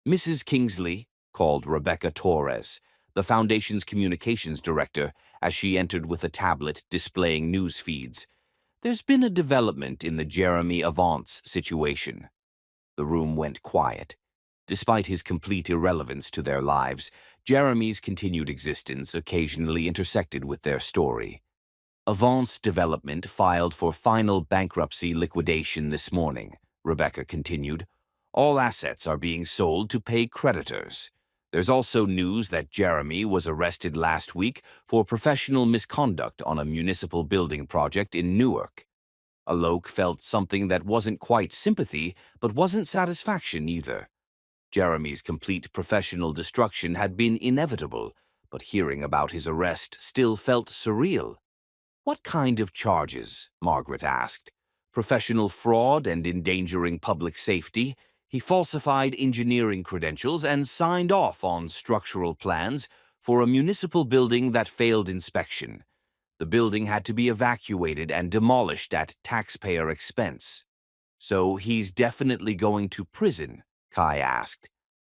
Mrs. Kingsley, called Rebecca Torres, the Foundation's communications director, as she entered with a tablet displaying news feeds. There's been a development in the Jeremy Avance situation. The room went quiet. Despite his complete irrelevance to their lives, Jeremy's continued existence occasionally intersected with their story. Avance Development filed for final bankruptcy liquidation this morning, Rebecca continued. All assets are being sold to pay creditors. There's also news that Jeremy was arrested last week for professional misconduct on a municipal building project in Newark. Alok felt something that wasn't quite sympathy, but wasn't satisfaction either. Jeremy's complete professional destruction had been inevitable, but hearing about his arrest still felt surreal. What kind of charges? Margaret asked. Professional fraud and endangering public safety. He falsified engineering credentials and signed off on structural plans for a municipal building that failed inspection. The building had to be evacuated and demolished at taxpayer expense. So he's definitely going to prison, Kai asked.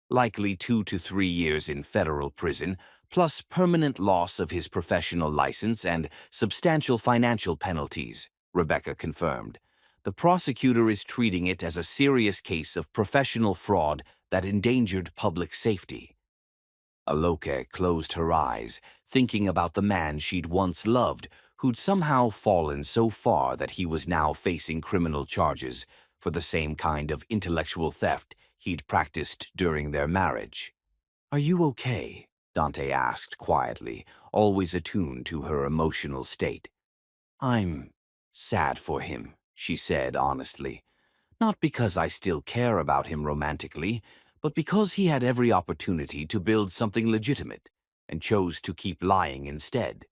Likely 2 to 3 years in federal prison, plus permanent loss of his professional license and substantial financial penalties, Rebecca confirmed. The prosecutor is treating it as a serious case of professional fraud that endangered public safety. Aloke closed her eyes, thinking about the man she'd once loved, who'd somehow fallen so far that he was now facing criminal charges for the same kind of intellectual theft he'd practiced during their marriage. Are you okay? Dante asked quietly, always attuned to her emotional state. I'm sad for him, she said honestly. Not because I still care about him romantically, but because he had every opportunity to build something legitimate and chose to keep lying instead.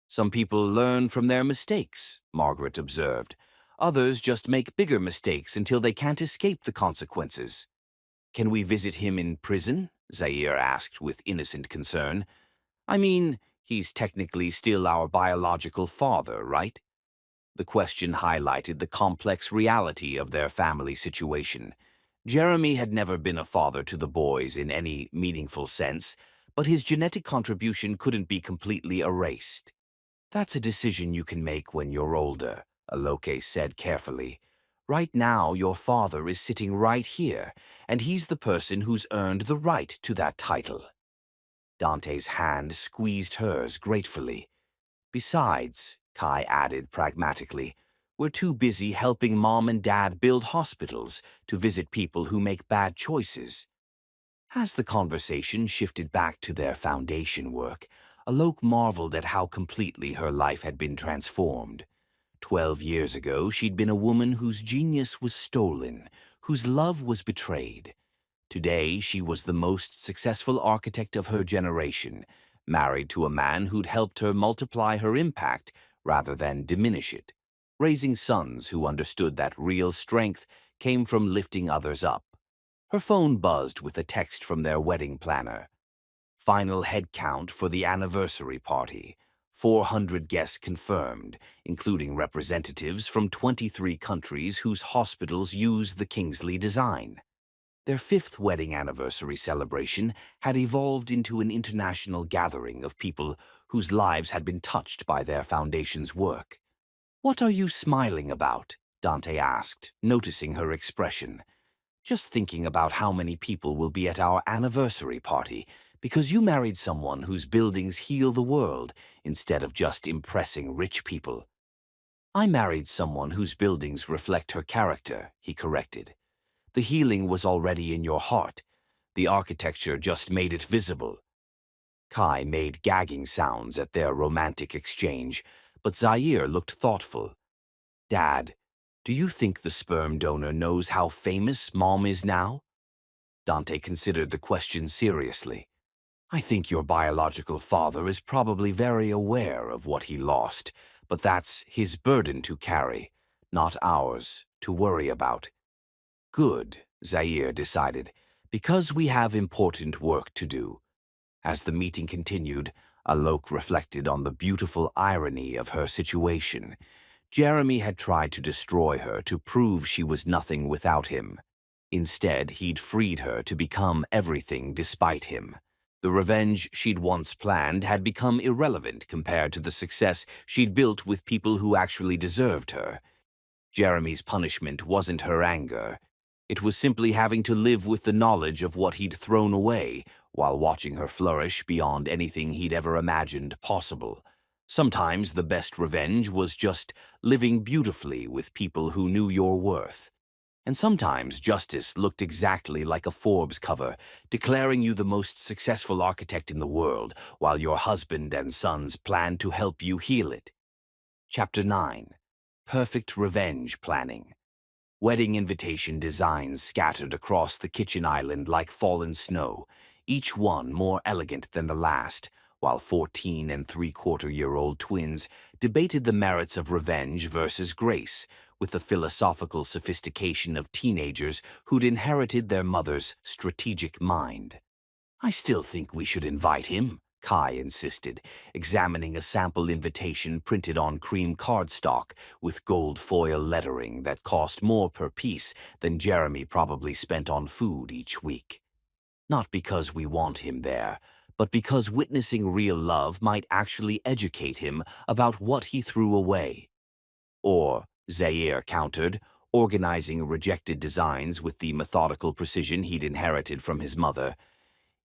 Some people learn from their mistakes, Margaret observed. Others just make bigger mistakes until they can't escape the consequences. Can we visit him in prison? Zaire asked with innocent concern. I mean, he's technically still our biological father, right? The question highlighted the complex reality of their family situation. Jeremy had never been a father to the boys in any meaningful sense, but his genetic contribution couldn't be completely erased. That's a decision you can make when you're older, Aloke said carefully. Right now, your father is sitting right here, and he's the person who's earned the right to that title. Dante's hand squeezed hers gratefully. Besides, Kai added pragmatically, we're too busy helping Mom and Dad build hospitals to visit people who make bad choices. As the conversation shifted back to their foundation work, Alok marveled at how completely her life had been transformed. 12 years ago, she'd been a woman whose genius was stolen, whose love was betrayed. Today, she was the most successful architect of her generation, married to a man who'd helped her multiply her impact rather than diminish it, raising sons who understood that real strength came from lifting others up. Her phone buzzed with a text from their wedding planner. Final head count for the anniversary party. 400 guests confirmed, including representatives from 23 countries whose hospitals use the Kingsley design. Their fifth wedding anniversary celebration had evolved into an international gathering of people whose lives had been touched by their foundation's work. "What are you smiling about?" Dante asked, noticing her expression. "Just thinking about how many people will be at our anniversary party, because you married someone whose buildings heal the world instead of just impressing rich people." "I married someone whose buildings reflect her character," he corrected. "The healing was already in your heart. The architecture just made it visible." Kai made gagging sounds at their romantic exchange, but Zaire looked thoughtful. "Dad, do you think the sperm donor knows how famous Mom is now?" Dante considered the question seriously. "I think your biological father is probably very aware of what he lost, but that's his burden to carry, not ours to worry about." "Good," Zaire decided, "because we have important work to do." As the meeting continued, Alok reflected on the beautiful irony of her situation. Jeremy had tried to destroy her to prove she was nothing without him. Instead, he'd freed her to become everything despite him. The revenge she'd once planned had become irrelevant compared to the success she'd built with people who actually deserved her. Jeremy's punishment wasn't her anger. It was simply having to live with the knowledge of what he'd thrown away while watching her flourish beyond anything he'd ever imagined possible. Sometimes the best revenge was just living beautifully with people who knew your worth. And sometimes justice looked exactly like a Forbes cover, declaring you the most successful architect in the world, while your husband and sons planned to help you heal it. Chapter 9. Perfect Revenge Planning. Wedding invitation designs scattered across the kitchen island like fallen snow, each one more elegant than the last, while 14 and three-quarter-year-old twins debated the merits of revenge versus grace, with the philosophical sophistication of teenagers who'd inherited their mother's strategic mind. "I still think we should invite him," Kai insisted, examining a sample invitation printed on cream cardstock with gold foil lettering that cost more per piece than Jeremy probably spent on food each week. "Not because we want him there, but because witnessing real love might actually educate him about what he threw away." Or, Zaire countered, organizing rejected designs with the methodical precision he'd inherited from his mother,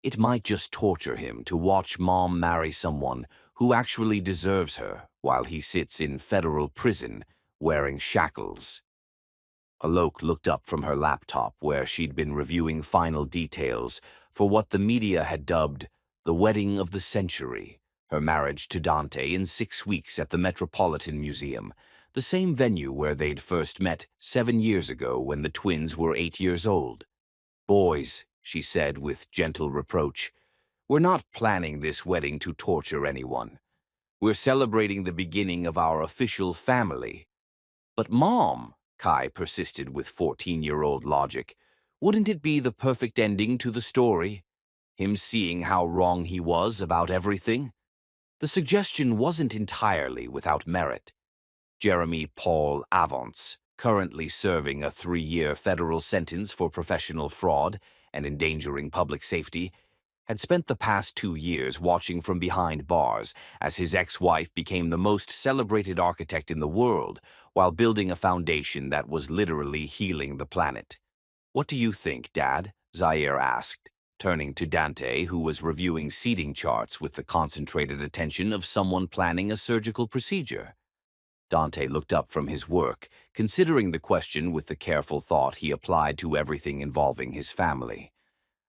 "it might just torture him to watch Mom marry someone who actually deserves her while he sits in federal prison wearing shackles." Alok looked up from her laptop where she'd been reviewing final details for what the media had dubbed the wedding of the century, Her marriage to Dante in 6 weeks at the Metropolitan Museum, the same venue where they'd first met 7 years ago when the twins were 8 years old. "Boys," she said with gentle reproach, "we're not planning this wedding to torture anyone. We're celebrating the beginning of our official family." "But Mom," Kai persisted with 14-year-old logic, "wouldn't it be the perfect ending to the story? Him seeing how wrong he was about everything?" The suggestion wasn't entirely without merit. Jeremy Paul Avance, currently serving a 3-year federal sentence for professional fraud and endangering public safety, had spent the past 2 years watching from behind bars as his ex-wife became the most celebrated architect in the world while building a foundation that was literally healing the planet. "What do you think, Dad?" Zaire asked, turning to Dante, who was reviewing seating charts with the concentrated attention of someone planning a surgical procedure. Dante looked up from his work, considering the question with the careful thought he applied to everything involving his family.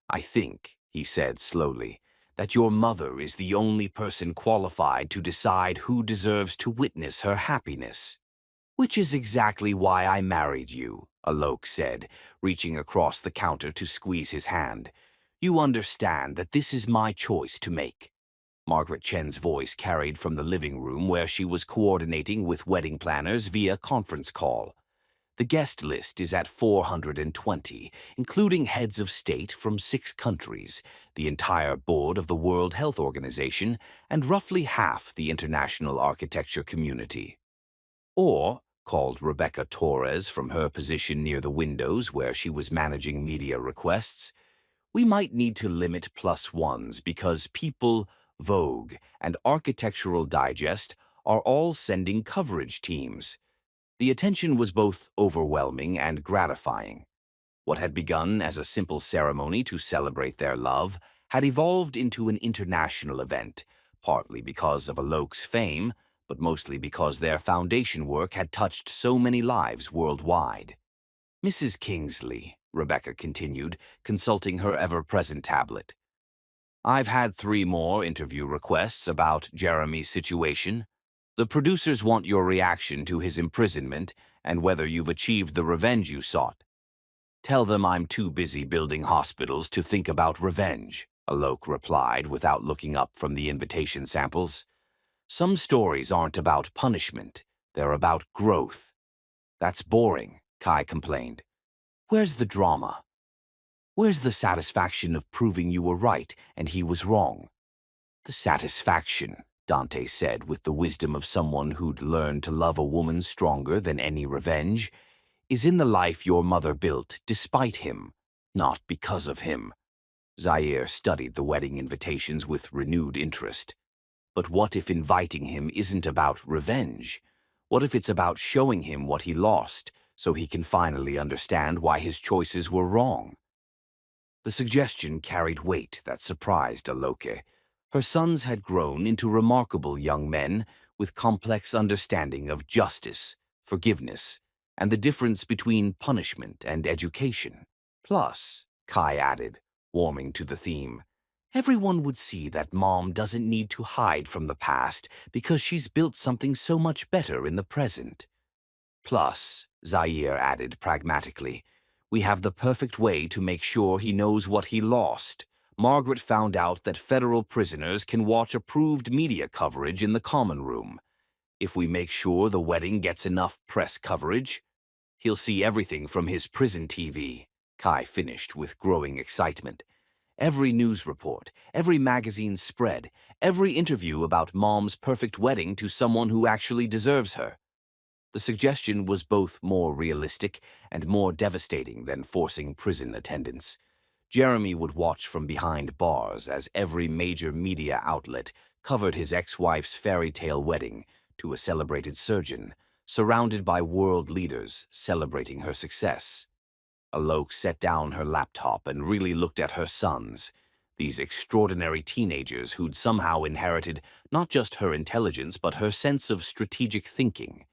"I think," he said slowly, "that your mother is the only person qualified to decide who deserves to witness her happiness." "Which is exactly why I married you," Alok said, reaching across the counter to squeeze his hand. "You understand that this is my choice to make." Margaret Chen's voice carried from the living room where she was coordinating with wedding planners via conference call. "The guest list is at 420, including heads of state from 6 countries, the entire board of the World Health Organization, and roughly half the international architecture community." "Or," called Rebecca Torres from her position near the windows where she was managing media requests, "we might need to limit +1s because People, Vogue, and Architectural Digest are all sending coverage teams." The attention was both overwhelming and gratifying. What had begun as a simple ceremony to celebrate their love had evolved into an international event, partly because of Alok's fame, but mostly because their foundation work had touched so many lives worldwide. "Mrs. Kingsley," Rebecca continued, consulting her ever-present tablet, "I've had 3 more interview requests about Jeremy's situation. The producers want your reaction to his imprisonment and whether you've achieved the revenge you sought." "Tell them I'm too busy building hospitals to think about revenge," Alok replied without looking up from the invitation samples. "Some stories aren't about punishment, they're about growth." "That's boring," Kai complained. "Where's the drama? Where's the satisfaction of proving you were right and he was wrong?" "The satisfaction," Dante said with the wisdom of someone who'd learned to love a woman stronger than any revenge, "is in the life your mother built despite him, not because of him." Zaire studied the wedding invitations with renewed interest. But what if inviting him isn't about revenge? What if it's about showing him what he lost so he can finally understand why his choices were wrong? The suggestion carried weight that surprised Aloke. Her sons had grown into remarkable young men with complex understanding of justice, forgiveness, and the difference between punishment and education. Plus, Kai added, warming to the theme, "everyone would see that Mom doesn't need to hide from the past because she's built something so much better in the present." "Plus," Zaire added pragmatically, "we have the perfect way to make sure he knows what he lost. Margaret found out that federal prisoners can watch approved media coverage in the common room. If we make sure the wedding gets enough press coverage, he'll see everything from his prison TV." Kai finished with growing excitement. "Every news report, every magazine spread, every interview about Mom's perfect wedding to someone who actually deserves her." The suggestion was both more realistic and more devastating than forcing prison attendance. Jeremy would watch from behind bars as every major media outlet covered his ex-wife's fairy tale wedding to a celebrated surgeon, surrounded by world leaders celebrating her success. Alok set down her laptop and really looked at her sons, these extraordinary teenagers who'd somehow inherited not just her intelligence but her sense of strategic thinking.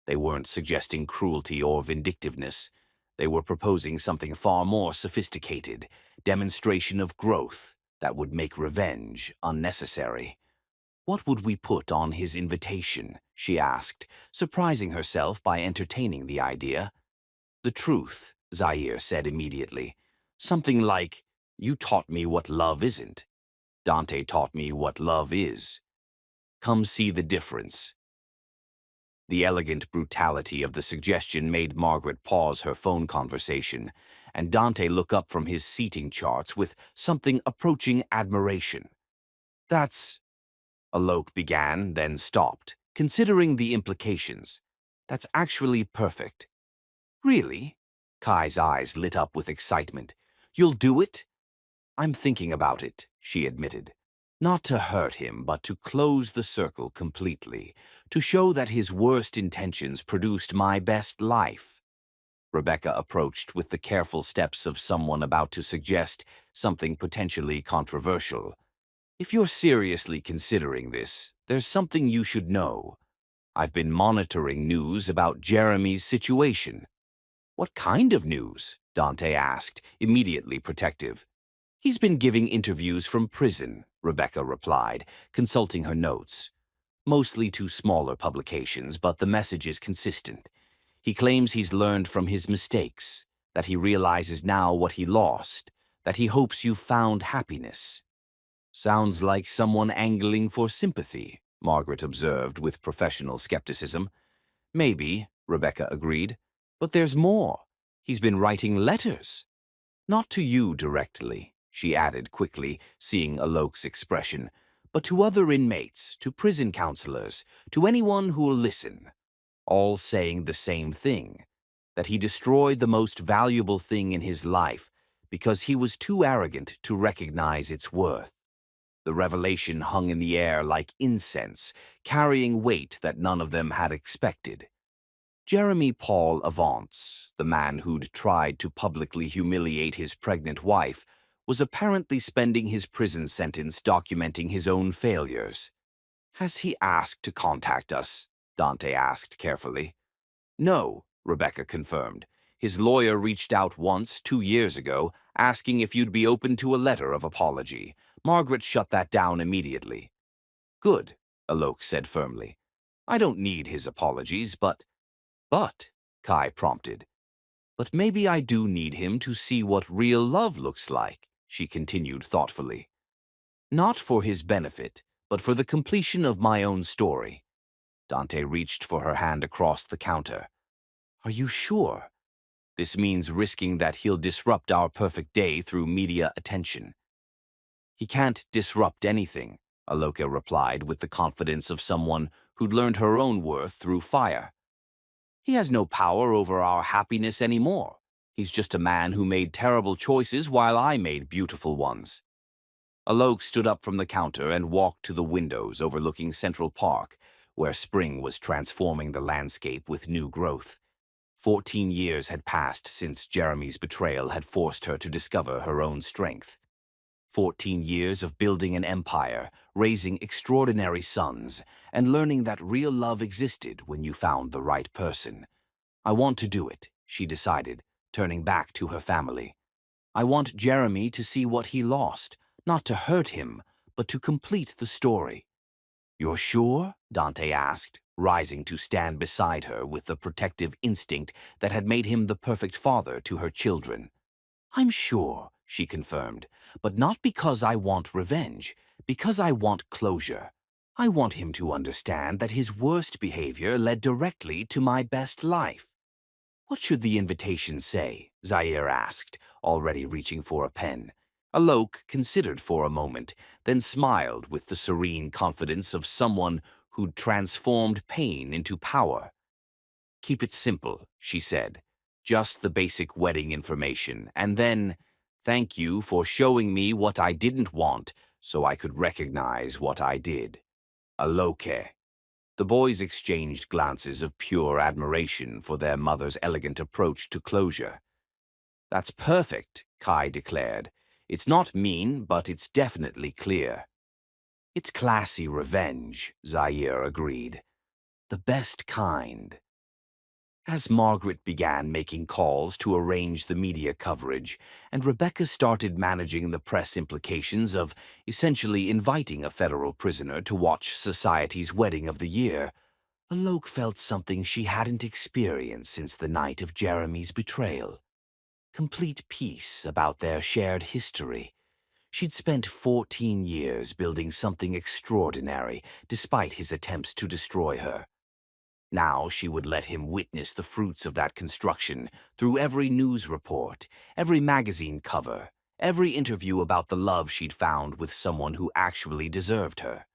They weren't suggesting cruelty or vindictiveness. They were proposing something far more sophisticated, demonstration of growth that would make revenge unnecessary. What would we put on his invitation? She asked, surprising herself by entertaining the idea. The truth, Zaire said immediately. Something like, "You taught me what love isn't. Dante taught me what love is. Come see the difference." The elegant brutality of the suggestion made Margaret pause her phone conversation, and Dante look up from his seating charts with something approaching admiration. "That's," Alok began, then stopped, considering the implications. "That's actually perfect." "Really?" Kai's eyes lit up with excitement. "You'll do it?" "I'm thinking about it," she admitted. Not to hurt him, but to close the circle completely, to show that his worst intentions produced my best life. Rebecca approached with the careful steps of someone about to suggest something potentially controversial. "If you're seriously considering this, there's something you should know. I've been monitoring news about Jeremy's situation." "What kind of news?" Dante asked, immediately protective. "He's been giving interviews from prison," Rebecca replied, consulting her notes. "Mostly to smaller publications, but the message is consistent. He claims he's learned from his mistakes, that he realizes now what he lost, that he hopes you've found happiness." "Sounds like someone angling for sympathy," Margaret observed with professional skepticism. "Maybe," Rebecca agreed, "but there's more. He's been writing letters. Not to you directly," she added quickly, seeing Alok's expression, "but to other inmates, to prison counselors, to anyone who'll listen. All saying the same thing, that he destroyed the most valuable thing in his life because he was too arrogant to recognize its worth." The revelation hung in the air like incense, carrying weight that none of them had expected. Jeremy Paul Avance, the man who'd tried to publicly humiliate his pregnant wife, was apparently spending his prison sentence documenting his own failures. "Has he asked to contact us?" Dante asked carefully. "No," Rebecca confirmed. "His lawyer reached out once, 2 years ago, asking if you'd be open to a letter of apology. Margaret shut that down immediately." "Good," Alok said firmly. "I don't need his apologies, But, Kai prompted. "But maybe I do need him to see what real love looks like," she continued thoughtfully. "Not for his benefit, but for the completion of my own story." Dante reached for her hand across the counter. "Are you sure? This means risking that he'll disrupt our perfect day through media attention." "He can't disrupt anything," Aloka replied with the confidence of someone who'd learned her own worth through fire. "He has no power over our happiness anymore. He's just a man who made terrible choices while I made beautiful ones." Alok stood up from the counter and walked to the windows overlooking Central Park, where spring was transforming the landscape with new growth. 14 years had passed since Jeremy's betrayal had forced her to discover her own strength. 14 years of building an empire, raising extraordinary sons, and learning that real love existed when you found the right person. "I want to do it," she decided, turning back to her family. "I want Jeremy to see what he lost, not to hurt him, but to complete the story." "You're sure?" Dante asked, rising to stand beside her with the protective instinct that had made him the perfect father to her children. "I'm sure," she confirmed, "but not because I want revenge, because I want closure. I want him to understand that his worst behavior led directly to my best life." "What should the invitation say?" Zaire asked, already reaching for a pen. Alok considered for a moment, then smiled with the serene confidence of someone who'd transformed pain into power. "Keep it simple," she said. "Just the basic wedding information, and then, thank you for showing me what I didn't want so I could recognize what I did. Aloke." The boys exchanged glances of pure admiration for their mother's elegant approach to closure. "That's perfect," Kai declared. "It's not mean, but it's definitely clear." "It's classy revenge," Zaire agreed. "The best kind." As Margaret began making calls to arrange the media coverage, and Rebecca started managing the press implications of essentially inviting a federal prisoner to watch society's wedding of the year, Alok felt something she hadn't experienced since the night of Jeremy's betrayal. Complete peace about their shared history. She'd spent 14 years building something extraordinary, despite his attempts to destroy her. Now she would let him witness the fruits of that construction through every news report, every magazine cover, every interview about the love she'd found with someone who actually deserved her.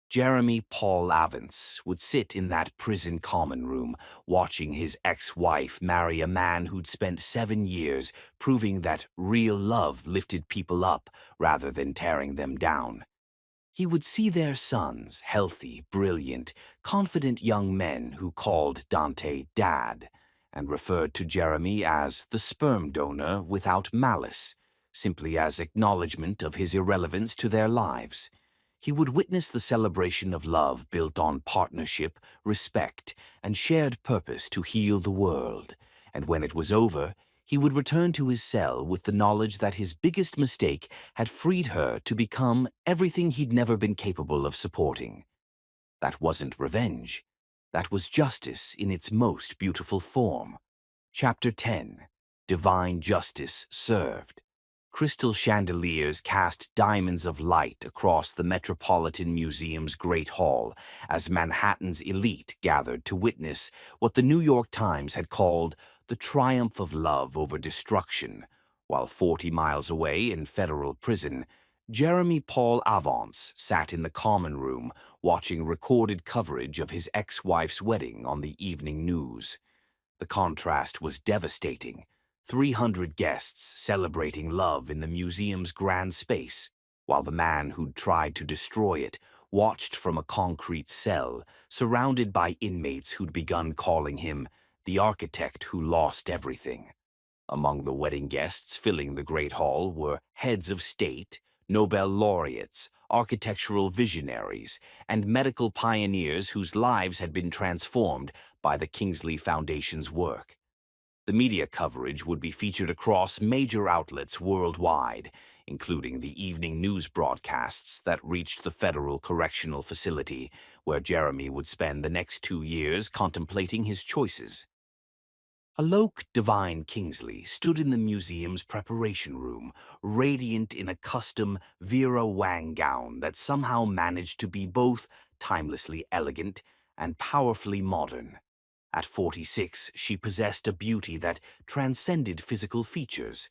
Jeremy Paul Avance would sit in that prison common room, watching his ex-wife marry a man who'd spent 7 years proving that real love lifted people up rather than tearing them down. He would see their sons, healthy, brilliant, confident young men who called Dante Dad and referred to Jeremy as the sperm donor without malice, simply as acknowledgement of his irrelevance to their lives. He would witness the celebration of love built on partnership, respect, and shared purpose to heal the world, and when it was over, he would return to his cell with the knowledge that his biggest mistake had freed her to become everything he'd never been capable of supporting. That wasn't revenge. That was justice in its most beautiful form. Chapter 10. Divine Justice Served. Crystal chandeliers cast diamonds of light across the Metropolitan Museum's Great Hall as Manhattan's elite gathered to witness what the New York Times had called the triumph of love over destruction, while 40 miles away in federal prison, Jeremy Paul Avance sat in the common room watching recorded coverage of his ex-wife's wedding on the evening news. The contrast was devastating. 300 guests celebrating love in the museum's grand space, while the man who'd tried to destroy it watched from a concrete cell, surrounded by inmates who'd begun calling him the architect who lost everything. Among the wedding guests filling the Great Hall were heads of state, Nobel laureates, architectural visionaries, and medical pioneers whose lives had been transformed by the Kingsley Foundation's work. The media coverage would be featured across major outlets worldwide, including the evening news broadcasts that reached the Federal Correctional Facility, where Jeremy would spend the next 2 years contemplating his choices. Alok Divine Kingsley stood in the museum's preparation room, radiant in a custom Vera Wang gown that somehow managed to be both timelessly elegant and powerfully modern. At 46, she possessed a beauty that transcended physical features,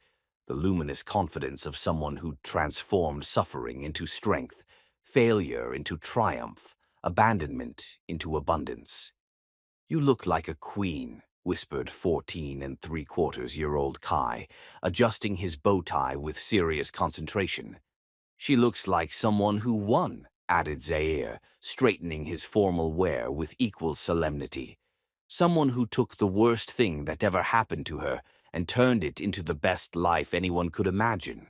the luminous confidence of someone who transformed suffering into strength, failure into triumph, abandonment into abundance. "You look like a queen," whispered 14 3/4-year-old Kai, adjusting his bow tie with serious concentration. "She looks like someone who won," added Zaire, straightening his formal wear with equal solemnity. "Someone who took the worst thing that ever happened to her and turned it into the best life anyone could imagine."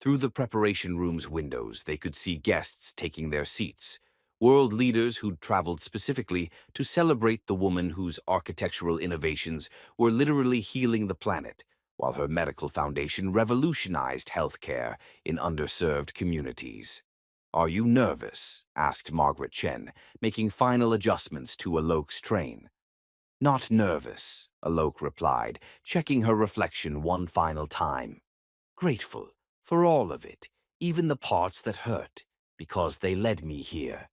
Through the preparation room's windows, they could see guests taking their seats, world leaders who'd traveled specifically to celebrate the woman whose architectural innovations were literally healing the planet, while her medical foundation revolutionized healthcare in underserved communities. "Are you nervous?" asked Margaret Chen, making final adjustments to Alok's train. "Not nervous," Alok replied, checking her reflection one final time. "Grateful for all of it, even the parts that hurt, because they led me here."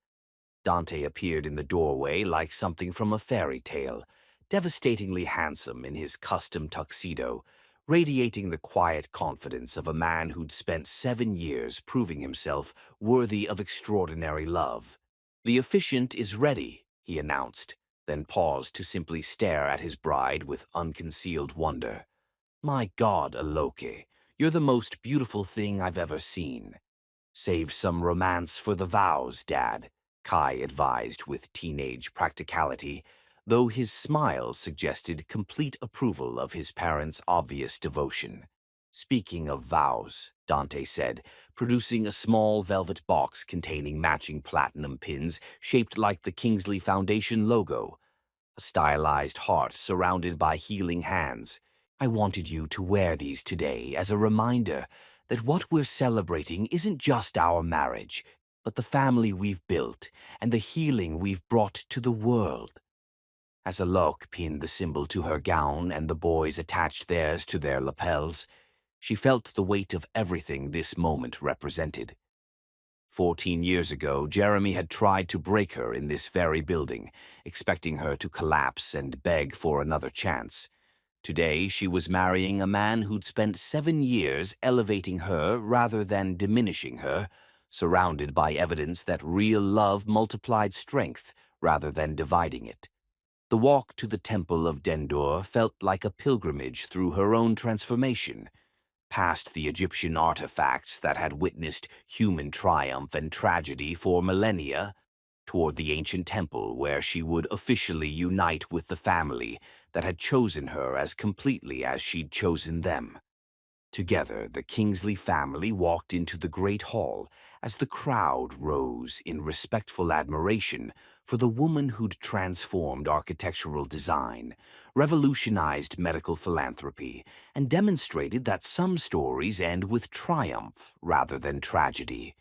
Dante appeared in the doorway like something from a fairy tale, devastatingly handsome in his custom tuxedo, radiating the quiet confidence of a man who'd spent 7 years proving himself worthy of extraordinary love. "The officiant is ready," he announced, then paused to simply stare at his bride with unconcealed wonder. "My God, Aloke, you're the most beautiful thing I've ever seen." "Save some romance for the vows, Dad," Kai advised with teenage practicality, though his smile suggested complete approval of his parents' obvious devotion. "Speaking of vows," Dante said, producing a small velvet box containing matching platinum pins shaped like the Kingsley Foundation logo. a stylized heart surrounded by healing hands. I wanted you to wear these today as a reminder that what we're celebrating isn't just our marriage, but the family we've built and the healing we've brought to the world. As Alok pinned the symbol to her gown and the boys attached theirs to their lapels, she felt the weight of everything this moment represented. 14 years ago, Jeremy had tried to break her in this very building, expecting her to collapse and beg for another chance. Today, she was marrying a man who'd spent 7 years elevating her rather than diminishing her, surrounded by evidence that real love multiplied strength rather than dividing it. The walk to the Temple of Dendur felt like a pilgrimage through her own transformation, past the Egyptian artifacts that had witnessed human triumph and tragedy for millennia, toward the ancient temple where she would officially unite with the family that had chosen her as completely as she'd chosen them. Together, the Kingsley family walked into the great hall as the crowd rose in respectful admiration for the woman who'd transformed architectural design, revolutionized medical philanthropy, and demonstrated that some stories end with triumph rather than tragedy.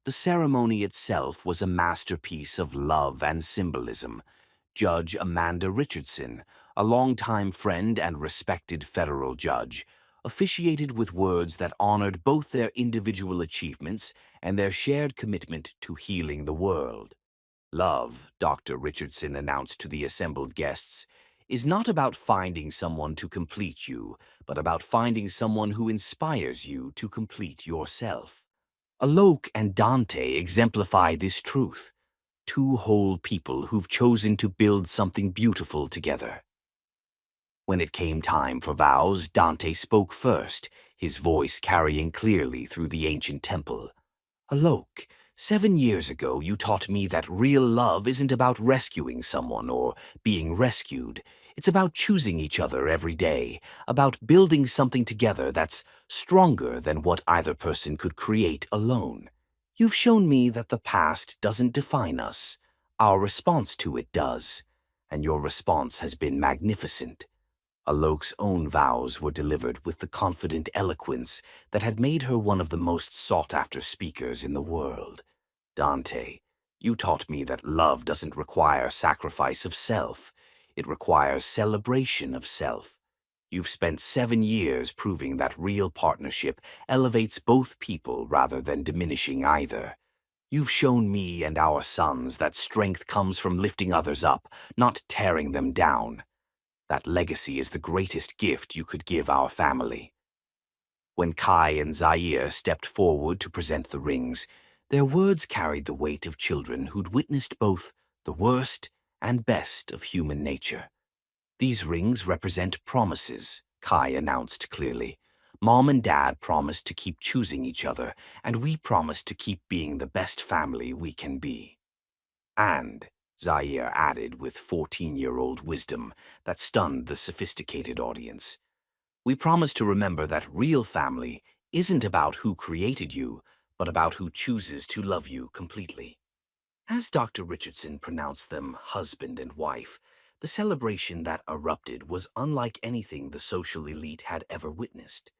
The ceremony itself was a masterpiece of love and symbolism. Judge Amanda Richardson, a longtime friend and respected federal judge, officiated with words that honored both their individual achievements and their shared commitment to healing the world. Love, Dr. Richardson announced to the assembled guests, is not about finding someone to complete you, but about finding someone who inspires you to complete yourself. Alok and Dante exemplify this truth, two whole people who've chosen to build something beautiful together. When it came time for vows, Dante spoke first, his voice carrying clearly through the ancient temple. Alok, 7 years ago you taught me that real love isn't about rescuing someone or being rescued. It's about choosing each other every day, about building something together that's stronger than what either person could create alone. You've shown me that the past doesn't define us. Our response to it does, and your response has been magnificent. Alok's own vows were delivered with the confident eloquence that had made her one of the most sought-after speakers in the world. Dante, you taught me that love doesn't require sacrifice of self. It requires celebration of self. You've spent 7 years proving that real partnership elevates both people rather than diminishing either. You've shown me and our sons that strength comes from lifting others up, not tearing them down. That legacy is the greatest gift you could give our family. When Kai and Zaire stepped forward to present the rings, their words carried the weight of children who'd witnessed both the worst and best of human nature. These rings represent promises, Kai announced clearly. Mom and Dad promised to keep choosing each other, and we promised to keep being the best family we can be. And, Zaire added with 14-year-old wisdom that stunned the sophisticated audience, we promise to remember that real family isn't about who created you, but about who chooses to love you completely. As Dr. Richardson pronounced them husband and wife, the celebration that erupted was unlike anything the social elite had ever witnessed.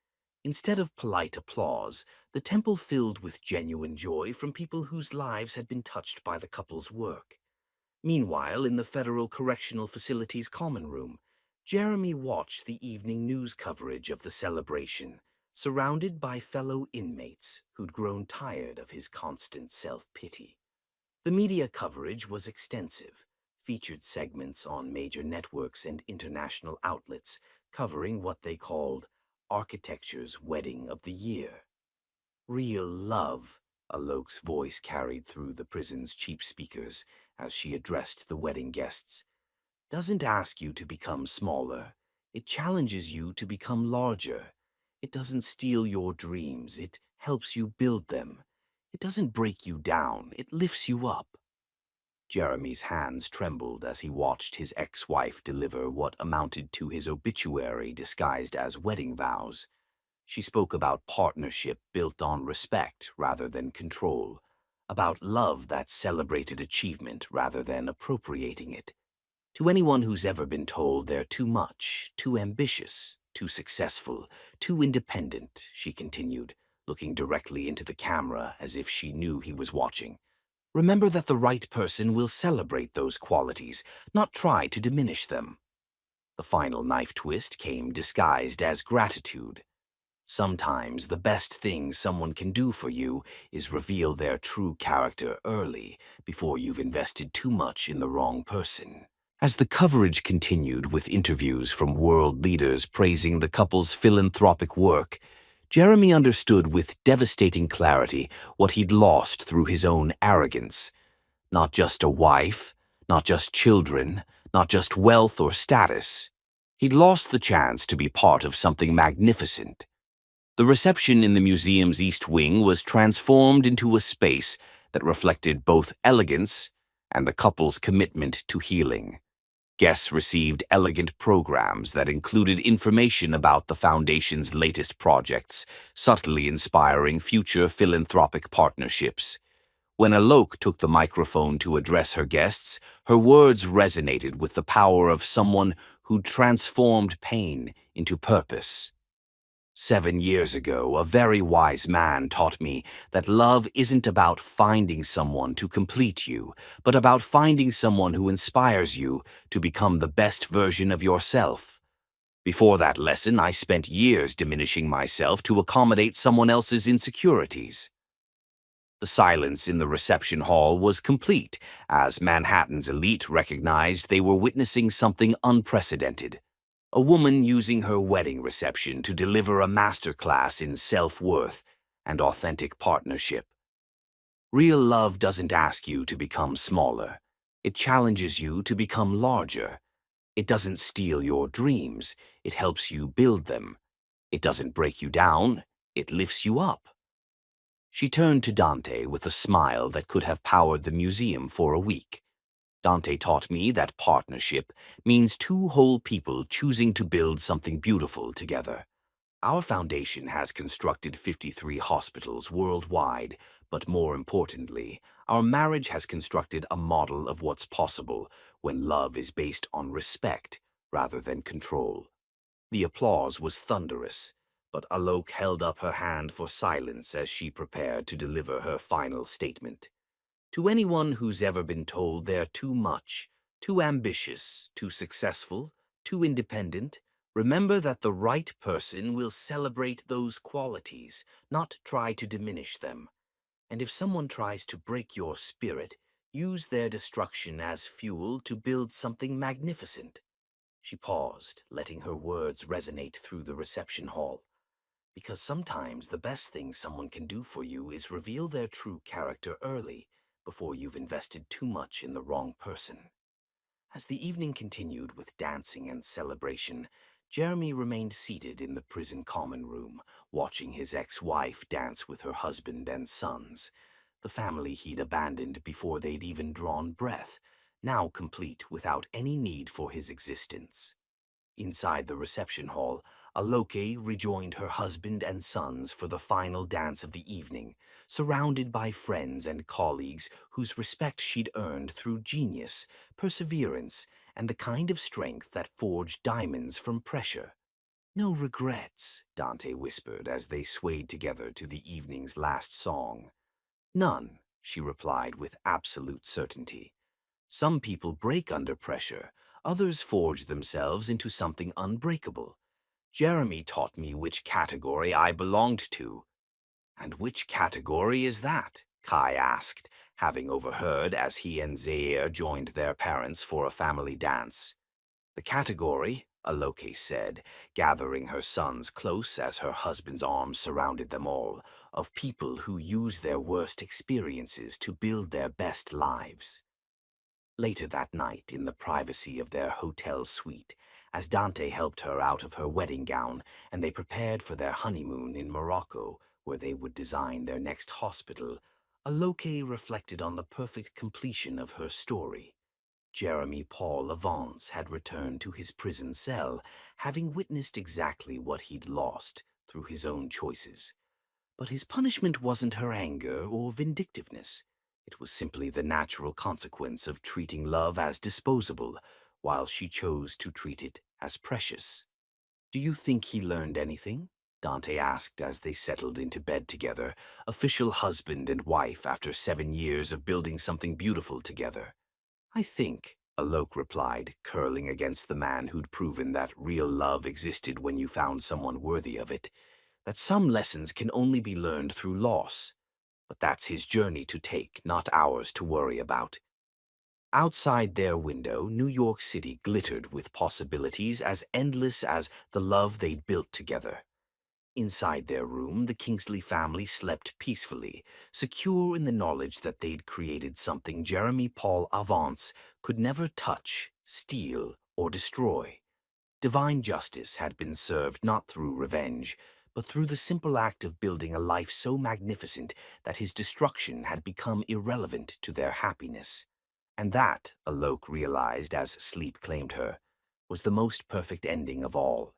Instead of polite applause, the temple filled with genuine joy from people whose lives had been touched by the couple's work. Meanwhile, in the Federal Correctional Facility's common room, Jeremy watched the evening news coverage of the celebration, surrounded by fellow inmates who'd grown tired of his constant self-pity. The media coverage was extensive, featured segments on major networks and international outlets covering what they called architecture's wedding of the year. Real love, Alok's voice carried through the prison's cheap speakers as she addressed the wedding guests, doesn't ask you to become smaller. It challenges you to become larger. It doesn't steal your dreams. It helps you build them. It doesn't break you down. It lifts you up. Jeremy's hands trembled as he watched his ex-wife deliver what amounted to his obituary disguised as wedding vows. She spoke about partnership built on respect rather than control, about love that celebrated achievement rather than appropriating it. To anyone who's ever been told they're too much, too ambitious, too successful, too independent, she continued, looking directly into the camera as if she knew he was watching. Remember that the right person will celebrate those qualities, not try to diminish them. The final knife twist came disguised as gratitude. Sometimes the best thing someone can do for you is reveal their true character early, before you've invested too much in the wrong person. As the coverage continued with interviews from world leaders praising the couple's philanthropic work, Jeremy understood with devastating clarity what he'd lost through his own arrogance. Not just a wife, not just children, not just wealth or status. He'd lost the chance to be part of something magnificent. The reception in the museum's East Wing was transformed into a space that reflected both elegance and the couple's commitment to healing. Guests received elegant programs that included information about the Foundation's latest projects, subtly inspiring future philanthropic partnerships. When Alok took the microphone to address her guests, her words resonated with the power of someone who'd transformed pain into purpose. 7 years ago, a very wise man taught me that love isn't about finding someone to complete you, but about finding someone who inspires you to become the best version of yourself. Before that lesson, I spent years diminishing myself to accommodate someone else's insecurities. The silence in the reception hall was complete, as Manhattan's elite recognized they were witnessing something unprecedented. A woman using her wedding reception to deliver a masterclass in self-worth and authentic partnership. Real love doesn't ask you to become smaller. It challenges you to become larger. It doesn't steal your dreams. It helps you build them. It doesn't break you down. It lifts you up. She turned to Dante with a smile that could have powered the museum for a week. Dante taught me that partnership means two whole people choosing to build something beautiful together. Our foundation has constructed 53 hospitals worldwide, but more importantly, our marriage has constructed a model of what's possible when love is based on respect rather than control. The applause was thunderous, but Alok held up her hand for silence as she prepared to deliver her final statement. To anyone who's ever been told they're too much, too ambitious, too successful, too independent, remember that the right person will celebrate those qualities, not try to diminish them. And if someone tries to break your spirit, use their destruction as fuel to build something magnificent. She paused, letting her words resonate through the reception hall. Because sometimes the best thing someone can do for you is reveal their true character early, before you've invested too much in the wrong person. As the evening continued with dancing and celebration, Jeremy remained seated in the prison common room, watching his ex-wife dance with her husband and sons, the family he'd abandoned before they'd even drawn breath, now complete without any need for his existence. Inside the reception hall, Aloke rejoined her husband and sons for the final dance of the evening, surrounded by friends and colleagues whose respect she'd earned through genius, perseverance, and the kind of strength that forged diamonds from pressure. "No regrets," Dante whispered as they swayed together to the evening's last song. "None," she replied with absolute certainty. "Some people break under pressure, others forge themselves into something unbreakable. Jeremy taught me which category I belonged to." "And which category is that?" Kai asked, having overheard as he and Zaire joined their parents for a family dance. "The category," Aloke said, gathering her sons close as her husband's arms surrounded them all, "of people who use their worst experiences to build their best lives." Later that night, in the privacy of their hotel suite, as Dante helped her out of her wedding gown and they prepared for their honeymoon in Morocco, where they would design their next hospital, Aloke reflected on the perfect completion of her story. Jeremy Paul Avance had returned to his prison cell, having witnessed exactly what he'd lost through his own choices. But his punishment wasn't her anger or vindictiveness. It was simply the natural consequence of treating love as disposable, while she chose to treat it as precious. "Do you think he learned anything?" Dante asked as they settled into bed together, official husband and wife after 7 years of building something beautiful together. "I think," Alok replied, curling against the man who'd proven that real love existed when you found someone worthy of it, "that some lessons can only be learned through loss. But that's his journey to take, not ours to worry about." Outside their window, New York City glittered with possibilities as endless as the love they'd built together. Inside their room, the Kingsley family slept peacefully, secure in the knowledge that they'd created something Jeremy Paul Avance could never touch, steal, or destroy. Divine justice had been served not through revenge, but through the simple act of building a life so magnificent that his destruction had become irrelevant to their happiness. And that, Alok realized as sleep claimed her, was the most perfect ending of all.